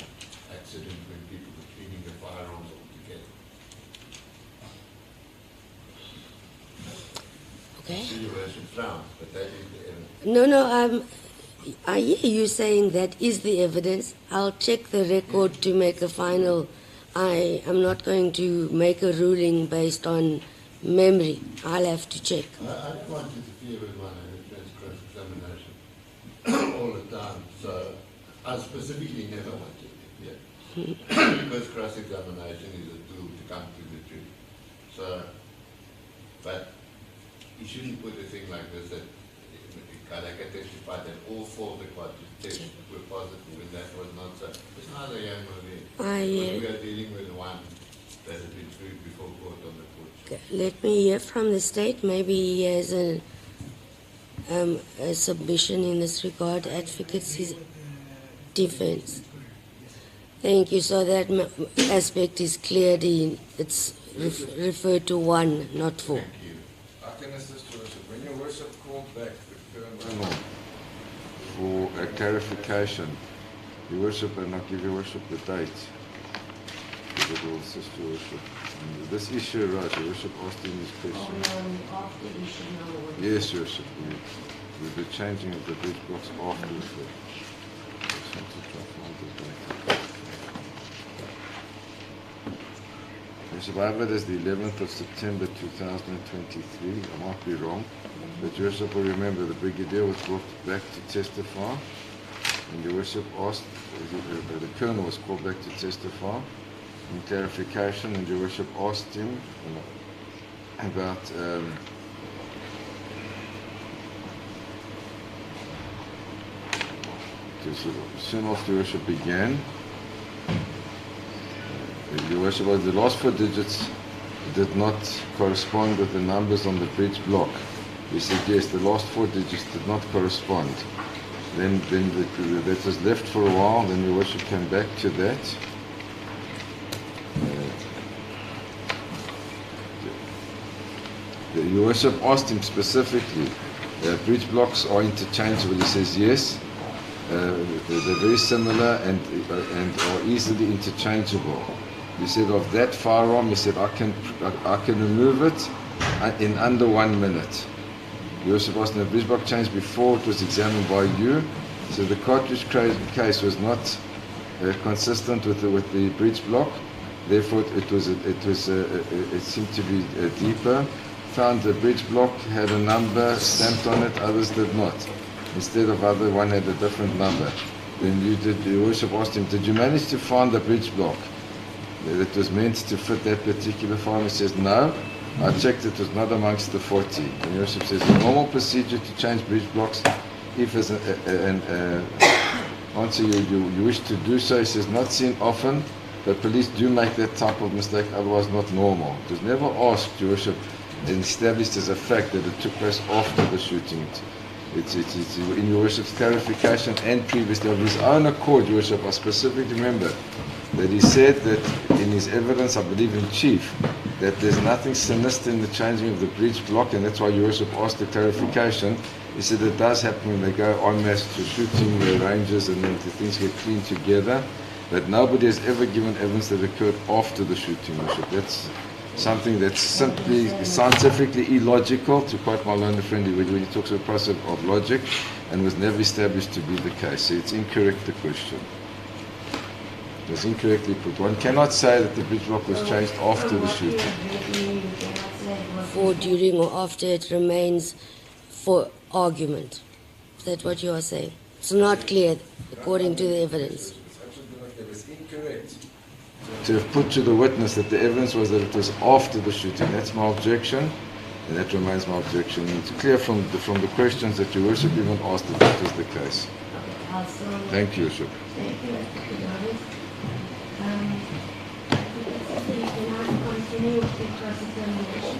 accident when people were cleaning the firearms altogether. Okay. See, Your Worship frowns, but that is the evidence. No, I hear you saying that is the evidence. I'll check the record to make a final. I am not going to make a ruling based on memory. I'll have to check. I don't want to interfere with my magistrate's cross-examination all the time, so I specifically never want to interfere. Because cross-examination is a tool to come to the truth. So, but you shouldn't put a thing like this that I can testify that all four of the cartridge tests were positive when that was not so. It's neither young nor there. We are dealing with one that has been proved before court on the court. Let me hear from the state. Maybe he has a submission in this regard. Advocacy's defense. Thank you. So that aspect is cleared. It's referred to one, not four. Thank you. I can assist, Your Worship. When Your Worship called back the Colonel for a clarification, Your Worship, and I'll give Your Worship the date. It will assist Your Worship. And this issue arose, Your Worship asked him this question. After issue number one. Yes, Your Worship. With the changing of the breach blocks after the fact. Just want to try to find the date. Worship, I have it as the 11th of September 2023. I might be wrong. But Your Worship will remember the Brigadier was brought back to testify. And Your Worship asked, the Colonel was called back to testify in clarification, and Your Worship asked him about soon after Your Worship began. Your Worship, the last four digits did not correspond with the numbers on the breach block. We said yes, the last four digits did not correspond. Then that was left for a while, then Your Worship came back to that. Your Worship asked him specifically, breach blocks are interchangeable. He says yes, they're very similar and are easily interchangeable. He said of that firearm, he said I can remove it in under 1 minute. You were supposed to have breach block changed before it was examined by you, so the cartridge case was not consistent with the breach block. Therefore, it seemed to be deeper. Found the breach block had a number stamped on it, others did not. Instead of other one had a different number. Then you worship asked him, did you manage to find the breach block that was meant to fit that particular firearm? He says, no. I checked, it was not amongst the 40. And your worship says, the normal procedure to change breach blocks, if as an answer you wish to do so, he says, not seen often, but police do make that type of mistake, otherwise not normal. It was never asked, your worship, and established as a fact that it took place after the shooting. It's in your worship's clarification and previously of his own accord, your worship. I specifically remember that he said that in his evidence, I believe in chief, that there's nothing sinister in the changing of the breach block, and that's why your worship asked the clarification. He said it does happen when they go en masse to shooting ranges and then the things get cleaned together. But nobody has ever given evidence that occurred after the shooting, Your Worship. That's something that's simply scientifically illogical, to quote my learned friend when he talks about the process of logic, and was never established to be the case. So it's incorrect, the question. It was incorrectly put. One cannot say that the bridge lock was changed after the shooting. For, during, or after it remains for argument. Is that what you are saying? It's not clear according to the evidence. It was incorrect to have put to the witness that the evidence was that it was after the shooting. That's my objection, and that remains my objection. And it's clear from the questions that Your Worship even asked that that was the case. Thank you, Your Worship. Thank you, Mr. Julius. Can I continue with the cross-examination,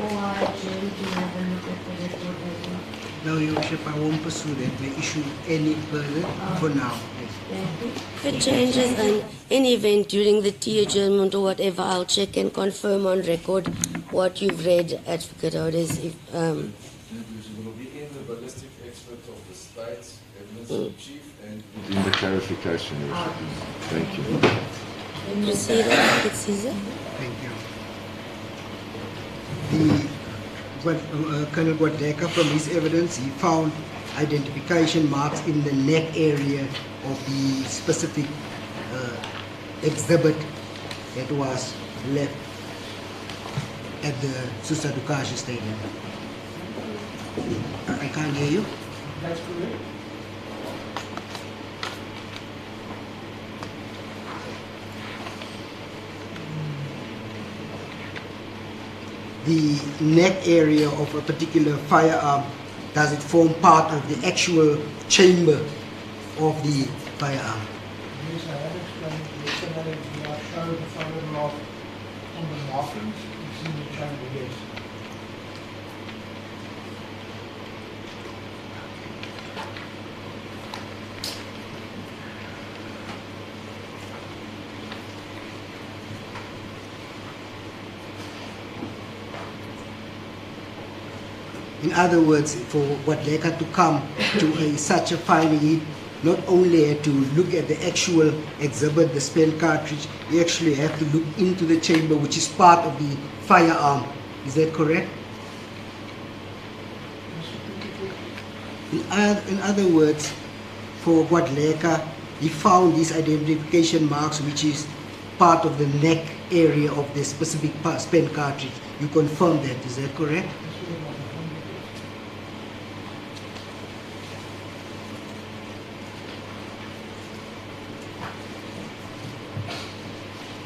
or adjourn to have a look at the report as well? No, Your Worship, I won't pursue that. We issue any further for now. Yes. Thank you. If it changes in any event during the tea adjournment or whatever, I'll check and confirm on record what you've read, Advocate Odes. It will be in the ballistic expert of the state's evidence chief and in the clarification, Your Worship. Thank you. Proceed, Advocate Caesar. Thank you. Colonel Guadeka, from his evidence, he found identification marks in the neck area of the specific exhibit that was left at the Susadukashi Stadium. I can't hear you. That's correct. The neck area of a particular firearm, does it form part of the actual chamber of the firearm? Yes, I have explained yesterday, we have shown the photograph on the markings, it's in the chamber, yes. In other words, for Guadeka to come to such a finding, he not only had to look at the actual exhibit, the spent cartridge, he actually had to look into the chamber, which is part of the firearm. Is that correct? In other words, for Guadeka, he found these identification marks, which is part of the neck area of the specific spent cartridge. You confirm that, is that correct?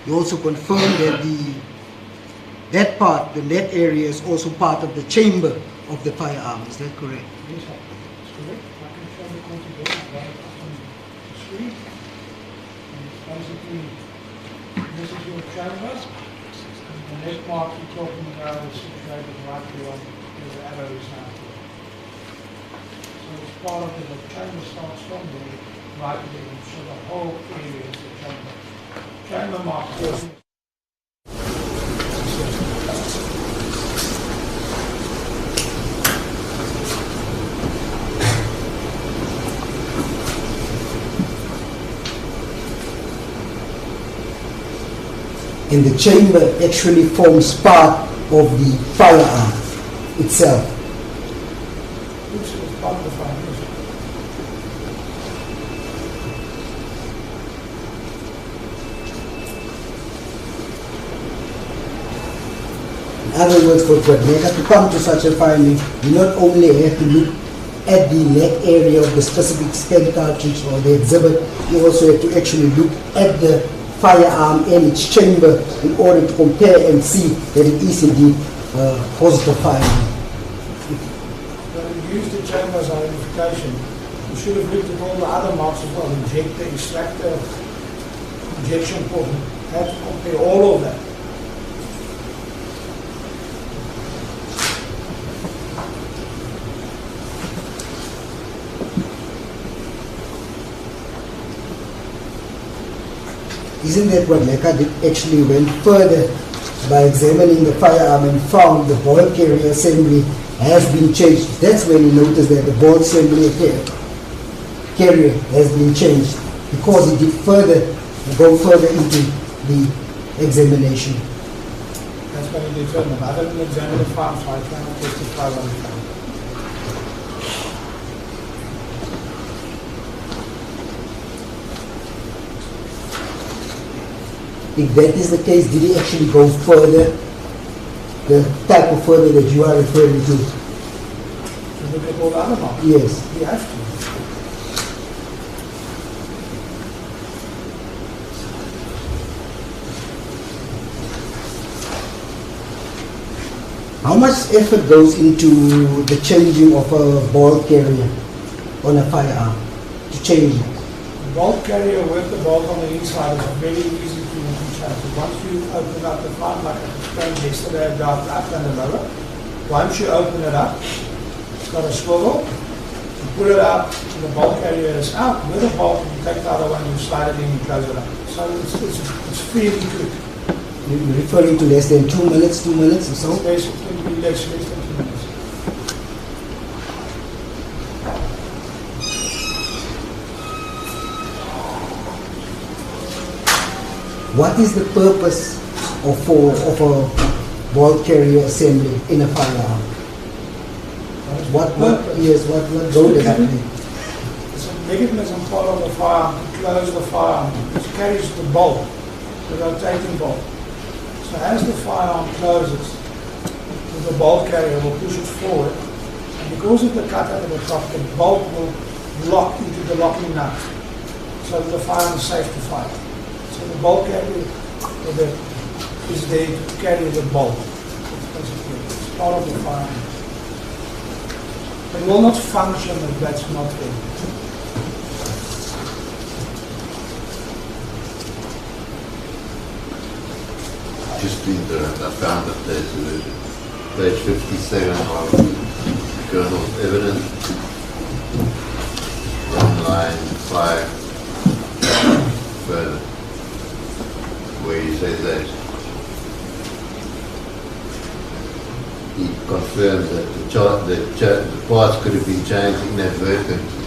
You also confirm that that part, the neck area, is also part of the chamber of the firearm. Is that correct? Yes, sir. That's correct. I can show the confidence right up on the screen. And it's basically, this is your chambers. And the neck mark you're talking about is situated right beyond where the arrow is now. So it's part of the chamber starts from there, right there. So the whole area is the chamber. Chamber mark. And the chamber actually forms part of the firearm itself. Which is part of the firearm. In other words, for Guadeka to come to such a finding, you not only have to look at the neck area of the specific spent cartridge or the exhibit, you also have to actually look at the firearm and its chamber in order to compare and see that it is indeed positive firearm. When you use the chamber as identification, you should have looked at all the other marks as well, injector, extractor, injection port, have to compare all of that. Isn't that what Leka did actually went further by examining the firearm and found the ball carrier assembly has been changed? That's when he noticed that the ball assembly carrier has been changed, because he did further go further into the examination. That's going to be determined. I don't examine the farm, so I cannot testify on the farm. If that is the case, did he actually go further, the type of further that you are referring to? To look at all the other marks. Yes. You have to. How much effort goes into the changing of a ball carrier on a firearm, to change it? The bolt carrier with the bolt on the inside is very easy to change. Once you open up the farm, like I explained yesterday about the up and the lower, once you open it up, it's got a swivel, you put it up, the bolt carrier is out, with the bolt, you take the other one, you slide it in, you close it up. So it's fairly quick. You're referring to less than 2 minutes, 2 minutes or so? It can be less than 2 minutes. What is the purpose of a ball carrier assembly in a firearm? What goal does it play? It's a mechanism part of the firearm to close the firearm, which carries the bolt, the rotating bolt. So as the firearm closes, the bolt carrier will push it forward, and because of the cutout at the top, the bolt will lock into the locking nut, so that the firearm is safe to fire. So the bolt carrier is there to carry the bolt. It's part of the firearm. It will not function if that's not there. Just to interrupt, I found that there's page 57 of the Colonel's evidence, on line 5 further, where he says that he confirms that the parts could have been changed inadvertently.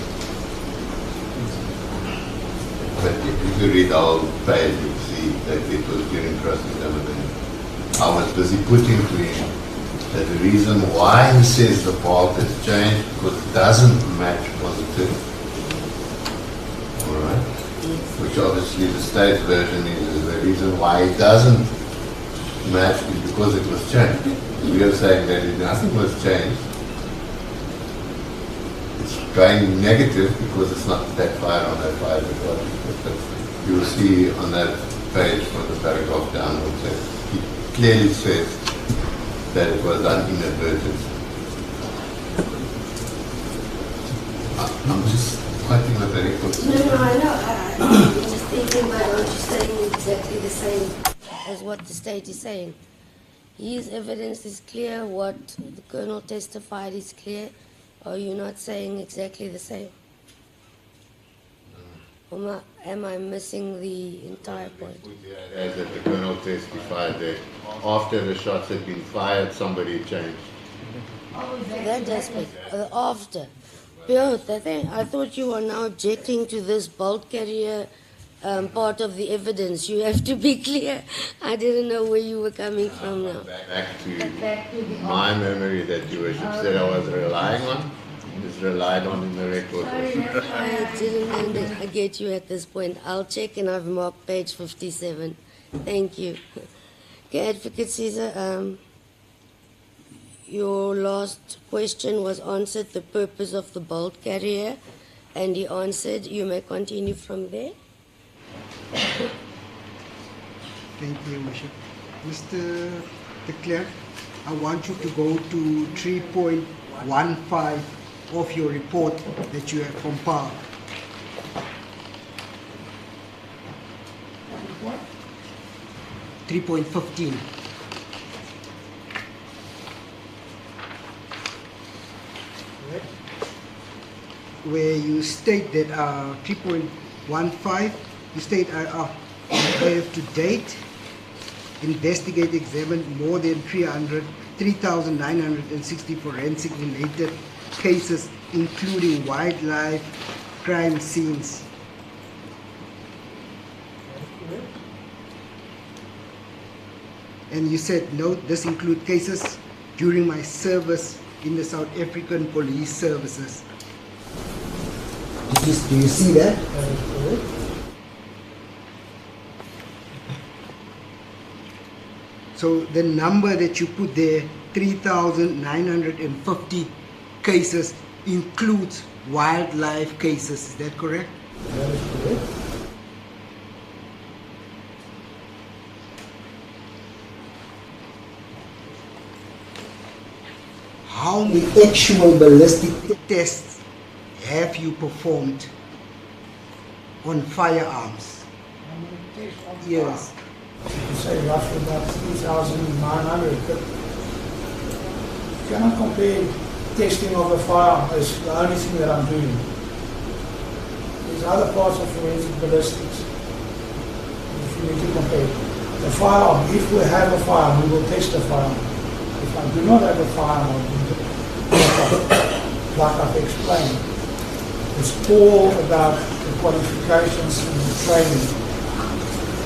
But if you read the whole page, you see that it was during cross-examination. I was busy putting to him that the reason why he says the part has changed because it doesn't match positive. Alright? Which obviously the state's version is the reason why it doesn't match is because it was changed. We are saying that nothing was changed. It's going negative because it's not that far on that fire. But you will see on that page from the paragraph downwards that he clearly says that it was done inadvertently. I'm just fighting with the record. No, I know. I'm just thinking about what you're saying exactly the same as what the state is saying. His evidence is clear, what the colonel testified is clear. Are you not saying exactly the same? Or am I missing the entire point? As that the colonel testified that after the shots had been fired, somebody changed. That aspect, after. Piotr, I thought you were now objecting to this bolt carrier part of the evidence. You have to be clear. I didn't know where you were coming from now. Back to my memory that Your Worship said I was relying on. Is relied on in the record. Sorry, I didn't get you at this point. I'll check and I've marked page 57. Thank you. Okay, Advocate Caesar, your last question was answered, the purpose of the bolt carrier, and he answered. You may continue from there. Thank you, Your Worship. Mr. de Klerk, I want you to go to 3.15 of your report that you have compiled. What? 3.15. Where you state that 3.15, you state I have to date investigate, examined more than 3,960 forensic related cases, including wildlife crime scenes. And you said, no, this includes cases during my service in the South African Police Services. Do you see that? So the number that you put there, 3,950 cases, includes wildlife cases. Is that correct? That is correct. How many actual ballistic tests have you performed on firearms? How many tests on Yes. You say roughly about 3,900. But you cannot compare testing of a firearm as the only thing that I'm doing. There's other parts of forensic ballistics. If you need to compare the firearm, if we have a firearm, we will test the firearm. If I do not have a firearm, I'll do it. Like I've explained, it's all about the qualifications and the training.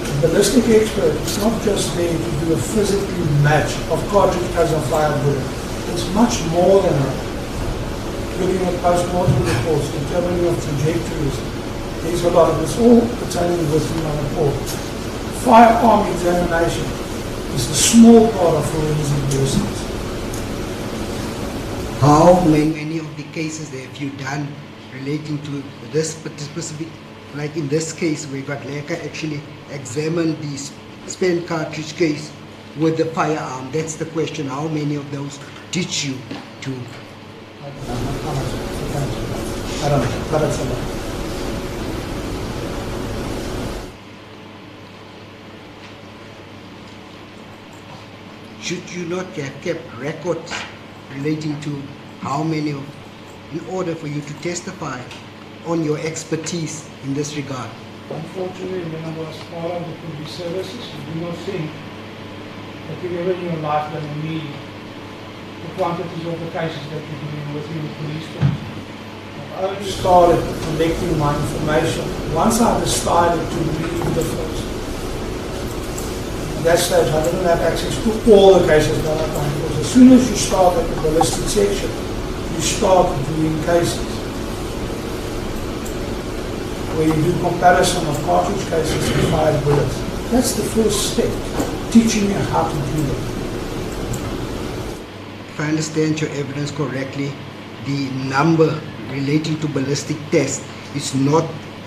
The ballistic expert is not just there to do a physical match of cartridge case and fire bullet. It's much more than that. Looking at post-mortem reports, determining of trajectories, there's a lot of this all pertaining within my report. Firearm examination is a small part of forensic ballistics. How many of the cases have you done relating to this specific, like in this case where Leka actually examined the spent cartridge case with the firearm? That's the question. How many of those did you do? I don't know, but it's a lot. Should you not have kept records relating to how many of, in order for you to testify on your expertise in this regard? Unfortunately, when I was part of the police services, you do not think that you ever in your life that you need the quantities of the cases that you're doing within the police force. I've only started collecting my information once I decided to leave the force. At that stage, I didn't have access to all the cases that I've done, because as soon as you start at the ballistic section, you start doing cases where you do comparison of cartridge cases and fired bullets. That's the first step, teaching you how to do that. If I understand your evidence correctly, the number relating to ballistic tests is not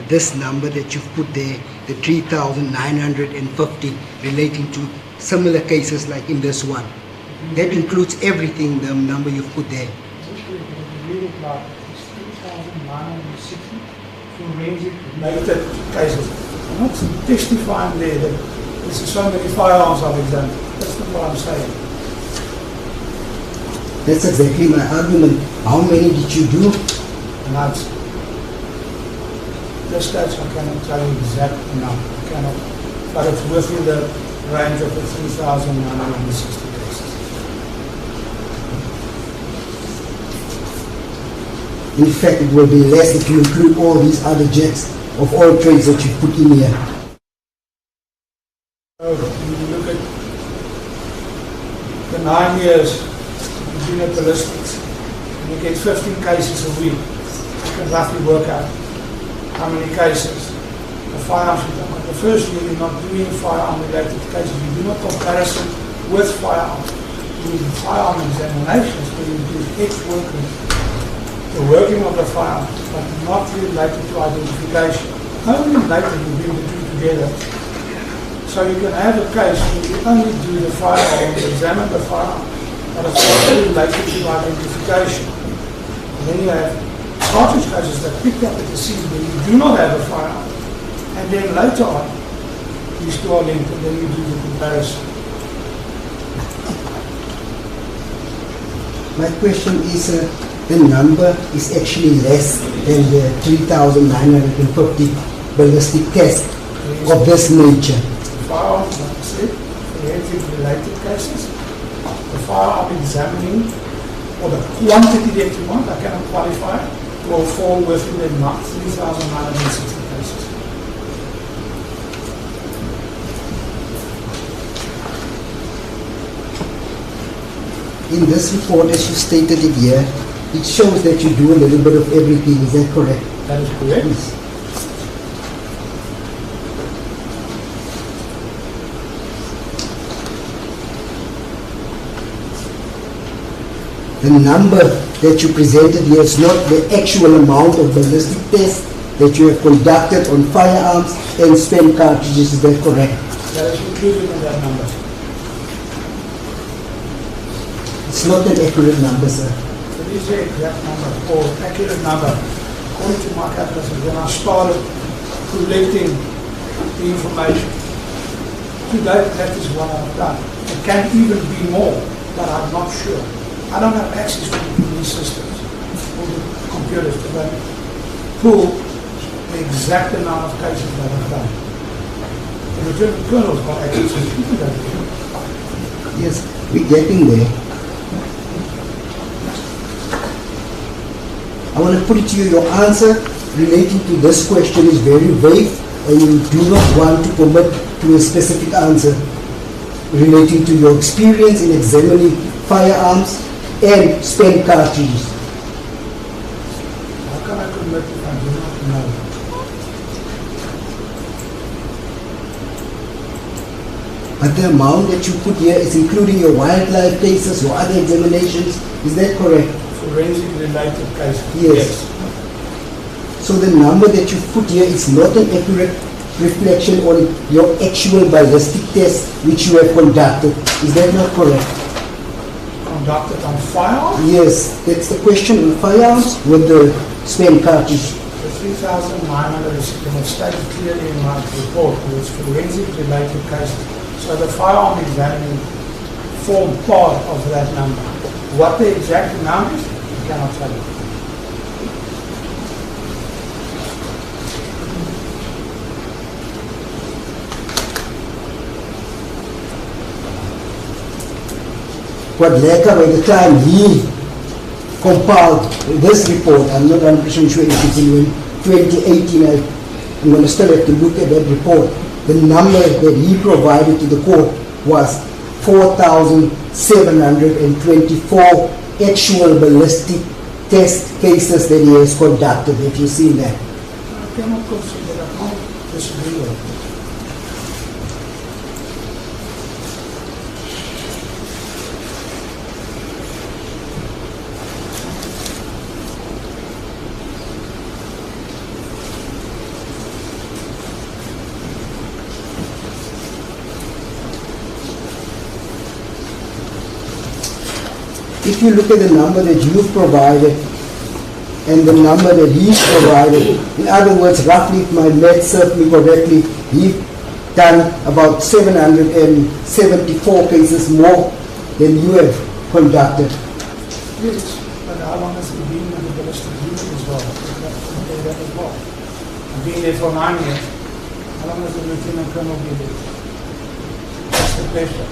this number that you've put there, the 3,950 relating to similar cases like in this one. That includes everything, the number you've put there. It's 3,960 forensic related cases. I'm not testifying there that there's so many firearms I've examined. That's not what I'm saying. That's exactly my argument. How many did you do? And that's this stage I cannot tell you exact number. I cannot, but it's within the range of the 3,960 cases. In fact, it will be less if you include all these other jets of all trades that you put in here. So when you look at the 9 years doing at ballistics, and you get 15 cases a week, you can roughly work out how many cases the firearms you done. The first year you're not doing firearm related cases, you do not comparison with firearms. You do firearm examinations where you do ex-working, the working of the firearm, but not related to identification. Only later you bring the two together. So you can have a case where you only do the firearm, examine the firearm, but it's not related to identification. And then you have cartridge cases that picked up at the scene where you do not have a firearm. And then later on, you store linked and then you do the comparison. My question is, the number is actually less than the 3,950 ballistic tests of this nature. Firearms, like I said, forensic related cases, the firearm examining, or the quantity that you want, I cannot qualify, will fall within the 3,960 cases. In this report, as you stated it here, it shows that you do a little bit of everything. Is that correct? That is correct. Yes. The number that you presented here is not the actual amount of ballistic tests that you have conducted on firearms and spent cartridges. Is that correct? That is included in that number. It's not an accurate number, sir. It is the exact number or accurate number. According to my calculations, when I started collecting the information, to date, that is what I've done. It can even be more, but I'm not sure. I don't have access to these systems or the computers to then pull the exact amount of cases that I've done. The Lieutenant Colonel's got access to that. Yes, we're getting there. I want to put it to you, your answer relating to this question is very vague, and you do not want to commit to a specific answer relating to your experience in examining firearms and spent cartridges. How can I commit if I do not know? But the amount that you put here is including your wildlife cases, your other examinations. Is that correct? Forensic related cases. Yes. So the number that you put here is not an accurate reflection on your actual ballistic test which you have conducted. Is that not correct? Conducted on firearms? Yes, that's the question on firearms with the spent cartridge. The 3,900 is stated clearly in my report. It was forensic related cases. So the firearm examining formed part of that number. What the exact amount is, I cannot tell you. What later by the time he compiled this report, I'm not 100% sure if it's in 2018, I'm going to still have to look at that report. The number that he provided to the court was 4,724 actual ballistic test cases that he has conducted. Have you seen that? I cannot consider that. I can't disagree with it. If you look at the number that you've provided and the number that he's provided, in other words, roughly, if my math serves me correctly, he's done about 774 cases more than you have conducted. Yes, but how long has he been in the ballistic unit as well? That as well. I've been there for 9 years. How long has the Lieutenant Colonel been there? That's the question.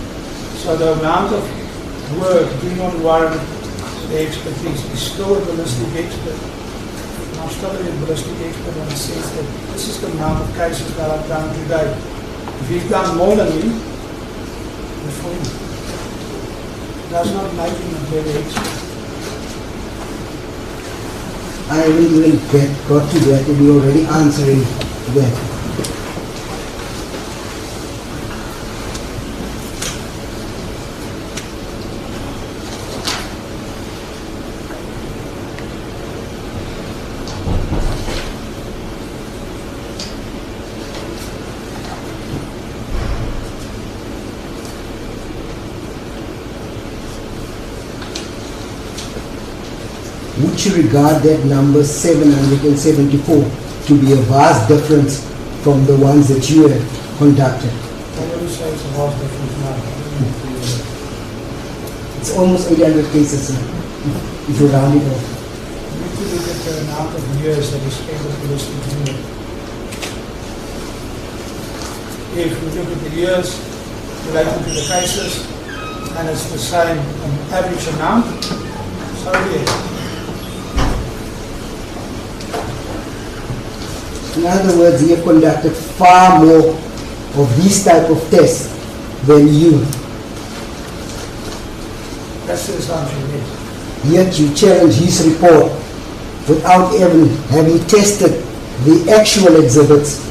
So the amount of work do not warrant the expertise. He's still a ballistic expert. I'm still a ballistic expert in the sense that this is the amount of cases that I've done today. If he's done more than me, it's for him. It does not make him a very expert. I haven't even got to that, and you're already answering that. Would you regard that number 774 to be a vast difference from the ones that you have conducted? I wouldn't say it's a vast difference now. It's almost 800 cases, sir, if you round it off. You need to look at the amount of years that is spent with ballistic unit. If we look at the years related to the cases, and it's the same average amount, so yes. In other words, you have conducted far more of these type of tests than you. That That's the assumption, yes. Yet you challenge his report without even having tested the actual exhibits.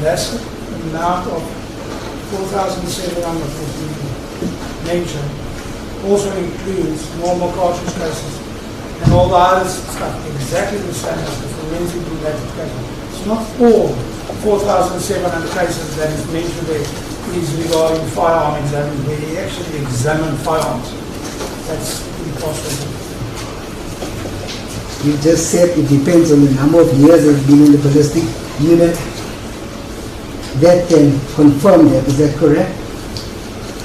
That's the amount of 4,700 mentioned also includes normal cartridge cases and all the other stuff exactly the same as the forensic related cases. It's not all 4,700 cases that is mentioned there is regarding firearm examining, where he actually examined firearms. That's impossible. You just said it depends on the number of years they've been in the ballistic unit. That can confirm that, is that correct?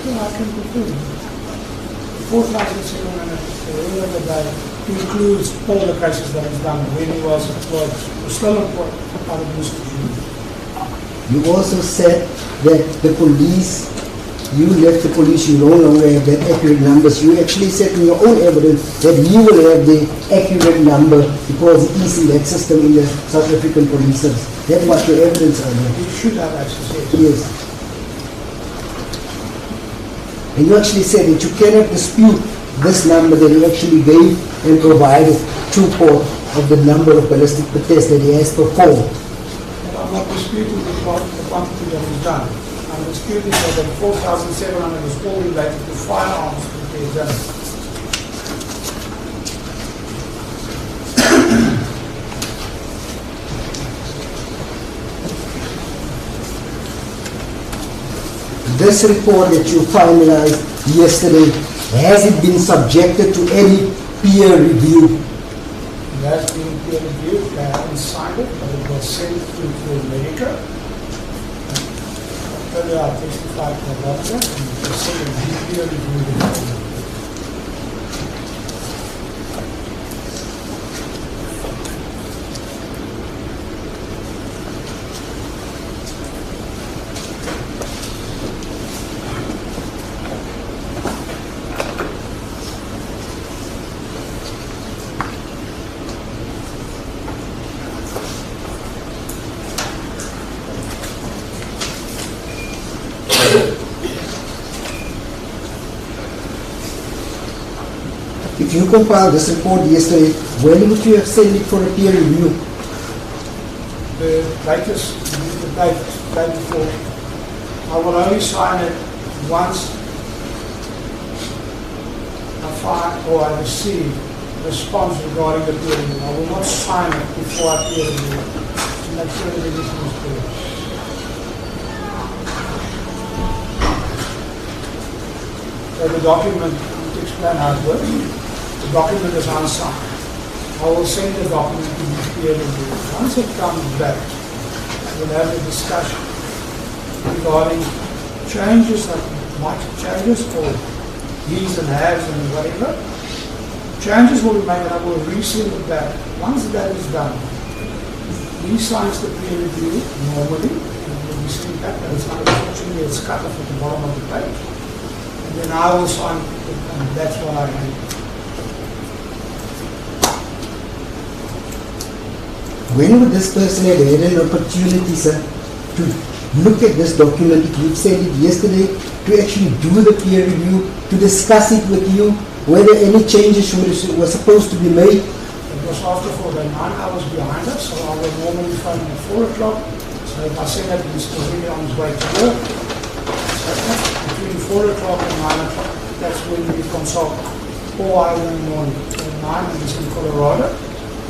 Yeah, I can confirm. 4,700 at the day includes all the cases that he's done when he was employed, or still employed by the Ministry. You also said that the police, you left the police, you no longer have that accurate numbers. You actually said in your own evidence that you will have the accurate number because it is in that system in the South African police service. That's what your evidence are there. You should have access, yes. Yes. And you actually said that you cannot dispute this number that he actually gave and provided to court of the number of ballistic tests that he has performed. I'm not disputing the quantity that is done. I'm disputing that the 4,700 is all related to firearms that they done. This report that you finalized yesterday, has it been subjected to any peer review? It has been peer reviewed, they haven't signed it, but it was sent to America. Earlier I testified to the doctor, and it was sent to peer reviewed. If you compiled this report yesterday, when would you have sent it for a peer review? The latest, the day before, I will only sign it once I find or I receive response regarding the peer review. I will not sign it before I peer review to make sure that everything is clear. So the document, to explain how it works, the document is unsigned. I will send the document to the peer review. Once it comes back, we'll have a discussion regarding changes that might changes or these and haves and whatever. Changes will be made and I will resend it back. Once that is done, he signs the peer review normally, and it will be sent back, but it's not unfortunately it's cut off at the bottom of the page. And then I will sign it, and that's what I do. When would this person have had an opportunity, sir, to look at this document? You said it yesterday, to actually do the peer review, to discuss it with you, whether any changes were supposed to be made. It was after 9 hours behind us, so I will normally phone at 4 o'clock. So if I send it, he's still really on his way to work. So between 4 o'clock and 9 o'clock, that's when we consult 4 hours in the morning. So 9 and he's in Colorado.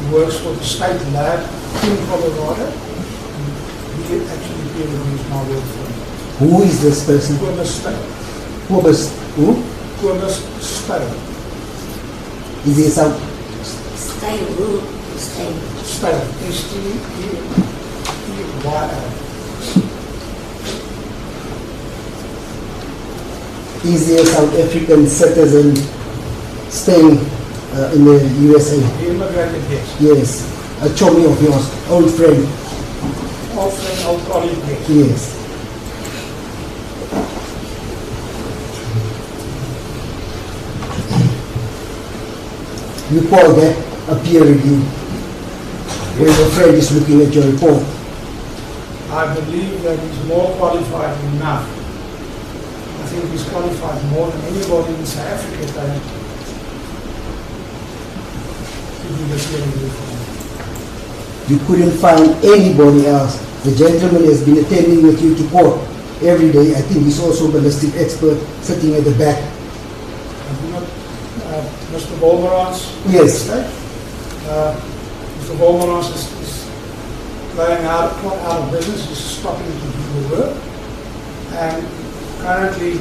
He works for the state lab in Colorado. And he actually peer reviews my work for him. Who is this person? Cobus State. Cobus, who? Cobus State. Is he some? Stay, who? Stay. State. S-T-E-Y-L. Is he a South African citizen staying in the USA? He immigrated, yes. Yes. A chummy of yours, old friend. Old friend, old colleague, yes. Yes. You call that a peer review when your friend is looking at your report. I believe that he's more qualified enough I think he's qualified more than anybody in South Africa to do the peer review for him. You couldn't find anybody else. The gentleman has been attending with you to court every day. I think he's also a ballistic expert sitting at the back. Mr. Bolmerans? Yes. Mr. Bolmerans is going out, not out of business, he's stopping to do the work. And currently,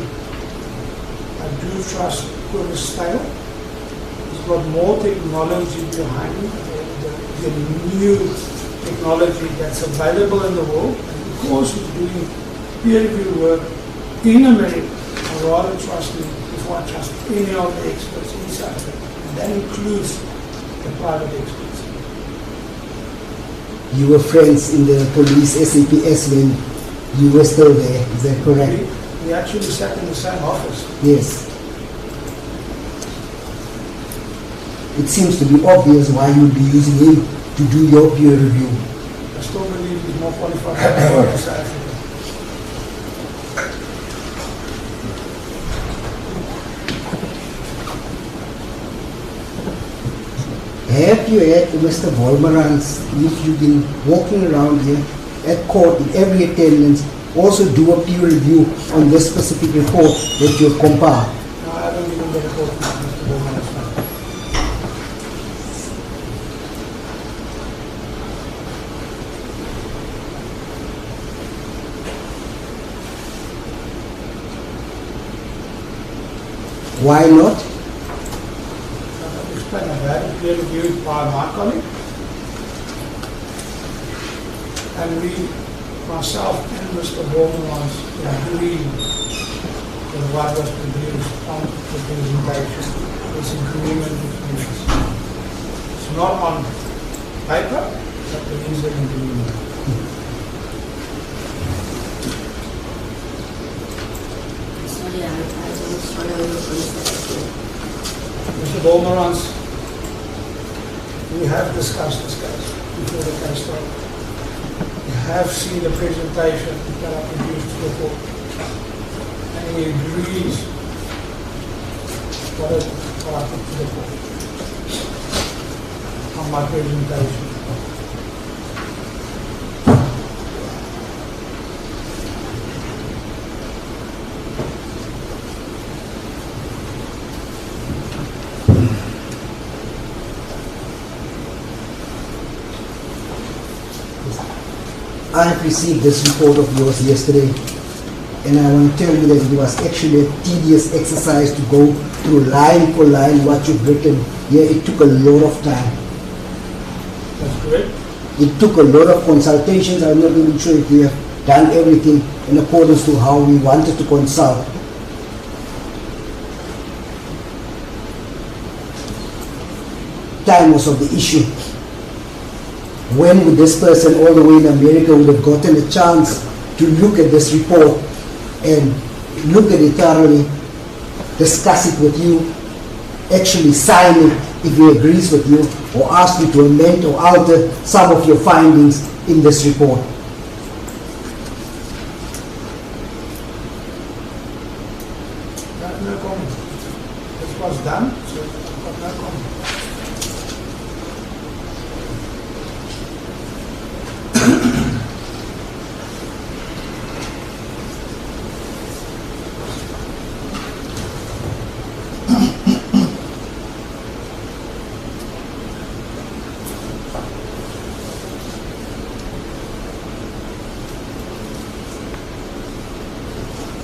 I do trust Curtis Stale. He's got more technology behind him, the new technology that's available in the world. And because he's doing peer review work in America, I rather trust him before I trust any of the experts in South Africa. And that includes the private experts. You were friends in the police SAPS when you were still there, is that correct? We actually sat in the same office. Yes. It seems to be obvious why you'll be using him to do your peer review. I still believe he's more qualified than South Africa. Have you had Mr. Volmerans, if you've been walking around here at court in every attendance, also do a peer review on this specific report that you have compiled? No, I don't even get a report from Mr. Bolmerans. Why not? I had it peer reviewed by my colleague. And we, myself and Mr. Bolmerans, agree with what was produced on the presentation. It's agreement between us. It's not on paper, but there is an agreement. Sorry, I don't follow your concept. Mr. Bolmerans, we have discussed this case before the case started. We have seen the presentation that I produced to the court. And he agrees what I put to the court on my presentation. I have received this report of yours yesterday, and I want to tell you that it was actually a tedious exercise to go through line for line what you've written. Yeah, it took a lot of time. That's correct. It took a lot of consultations. I'm not even sure if we have done everything in accordance to how we wanted to consult. Time was of the issue. When would this person all the way in America would have gotten a chance to look at this report and look at it thoroughly, discuss it with you, actually sign it if he agrees with you, or ask you to amend or alter some of your findings in this report? No comment. This was done, so I've got no comment.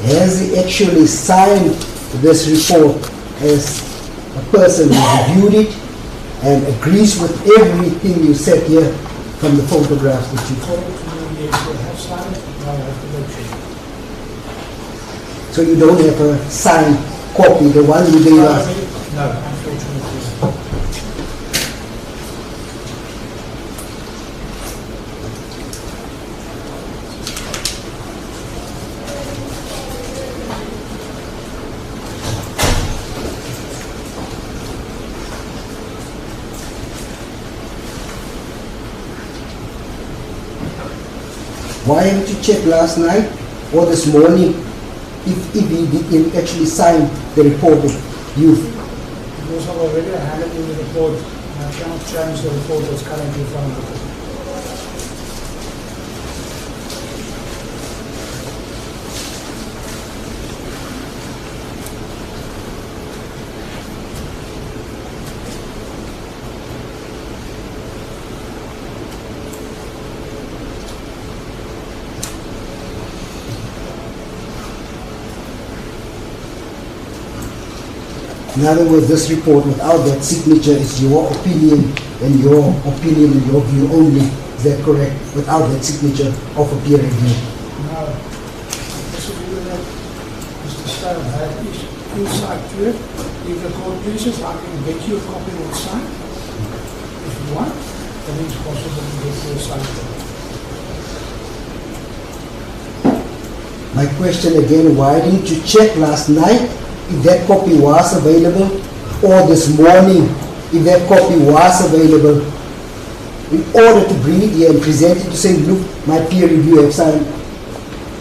Has he actually signed this report as a person who reviewed it and agrees with everything you said here from the photographs that you took? According to me, yes, they have signed it, but I have to go check. So you don't have a signed copy, the one you gave us? No, unfortunately. Why haven't you checked last night or this morning if he did actually sign the report that you've. Because I've already handed in the report, and I cannot change the report that's currently in front of me. In other words, this report without that signature is your opinion and your view only. Is that correct? Without that signature of a peer review. No, I disagree with that. Mr. Stone, I have insight to it. If the court pleases, I can get you a copy of the sign. If you want, then it's possible to get you a sign. My question again, why didn't you check last night if that copy was available, or this morning if that copy was available, in order to bring it here and present it to say, look, my peer review have signed?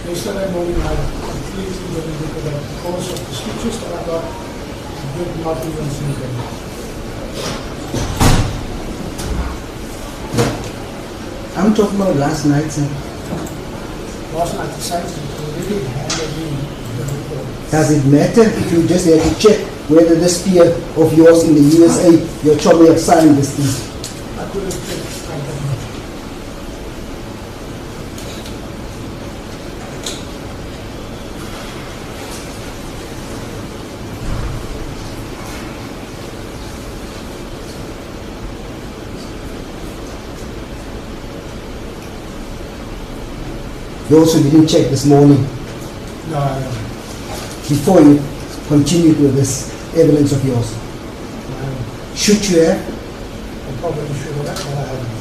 Yesterday morning, I completely didn't look at that because of the switches that I got. I did not even think of it. I'm talking about last night, sir. Last night, the science already handed me the report. Does it matter if you just had to check whether this peer of yours in the USA, your chummy, have signed this thing? I could have checked. I don't know. You also didn't check this morning No, I don't. before you continued with this evidence of yours. Should you have? I probably should have, but I haven't.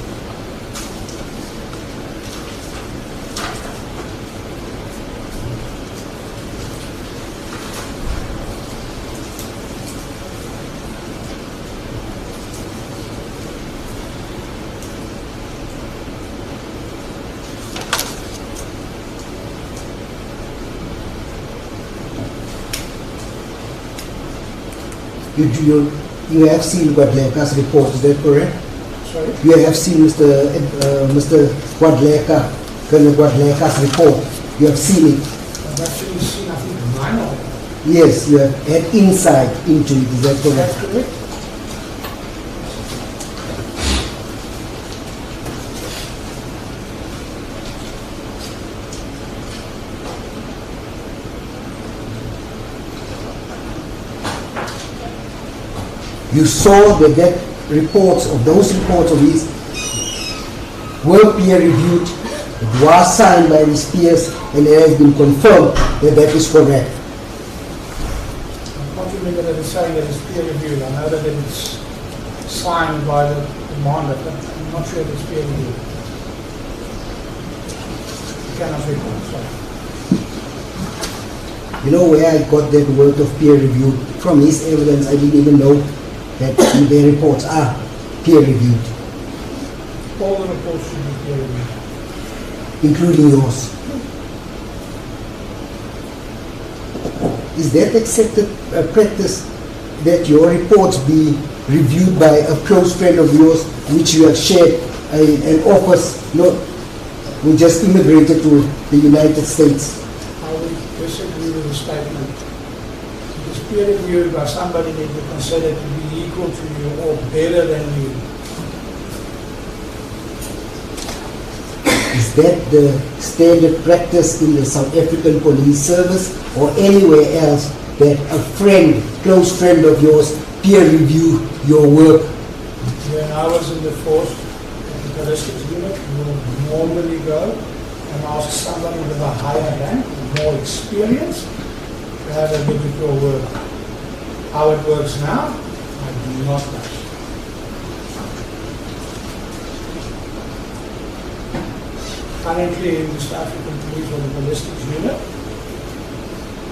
You have seen Guadaleka's report, is that correct? Sorry? You have seen Mr. Guadaleka, Colonel Guadaleka's report. You have seen it. I've actually seen, I think, 9 of them. Yes, you have had insight into it, is that correct? That's correct. You saw that those reports of his were peer reviewed, it was signed by his peers, and it has been confirmed that that is correct. I'm not even going to say that it's peer reviewed. I know that it's signed by the commander, but I'm not sure if it's peer reviewed. I cannot recall, sorry. You know where I got that word of peer review? From his evidence, I didn't even know that their reports are peer reviewed, All the reports should be peer reviewed. including yours. Is that accepted practice that your reports be reviewed by a close friend of yours, which you have shared an office, who just immigrated to the United States? I would disagree with the statement. It is peer reviewed by somebody that you consider to be equal to you or better than you. Is that the standard practice in the South African Police Service or anywhere else, that a friend, close friend of yours, peer review your work? When I was in the force, at the ballistics unit, you would normally go and ask somebody with a higher rank, more experience, to have a look at your work. How it works now, I do not know. Currently in the South African Police or the ballistics unit,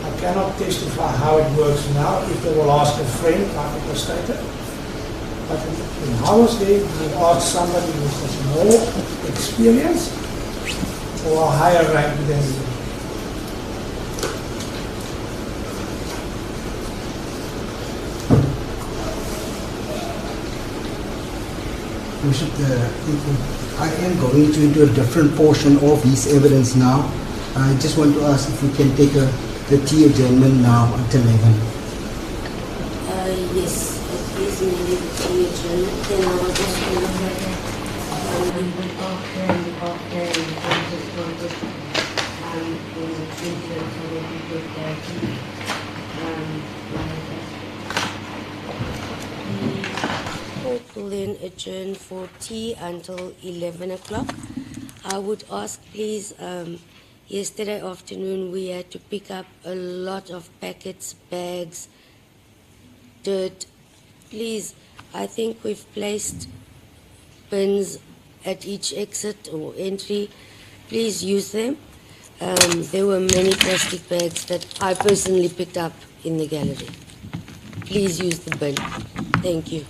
I cannot testify how it works now. If they will ask a friend, like it was stated. But when I was there, you would ask somebody with more experience or a higher rank than you. Worship, I am going into a different portion of his evidence now. I just want to ask if we can take the tea adjournment now until 11. Yes, please maybe the tea adjournment. Then I will just look at it. We will after and I just wanted in the future so that we get that tea. Court will then adjourn for tea until 11 o'clock. I would ask please, yesterday afternoon we had to pick up a lot of packets, bags, dirt. Please, I think we've placed bins at each exit or entry. Please use them. There were many plastic bags that I personally picked up in the gallery. Please use the bin. Thank you.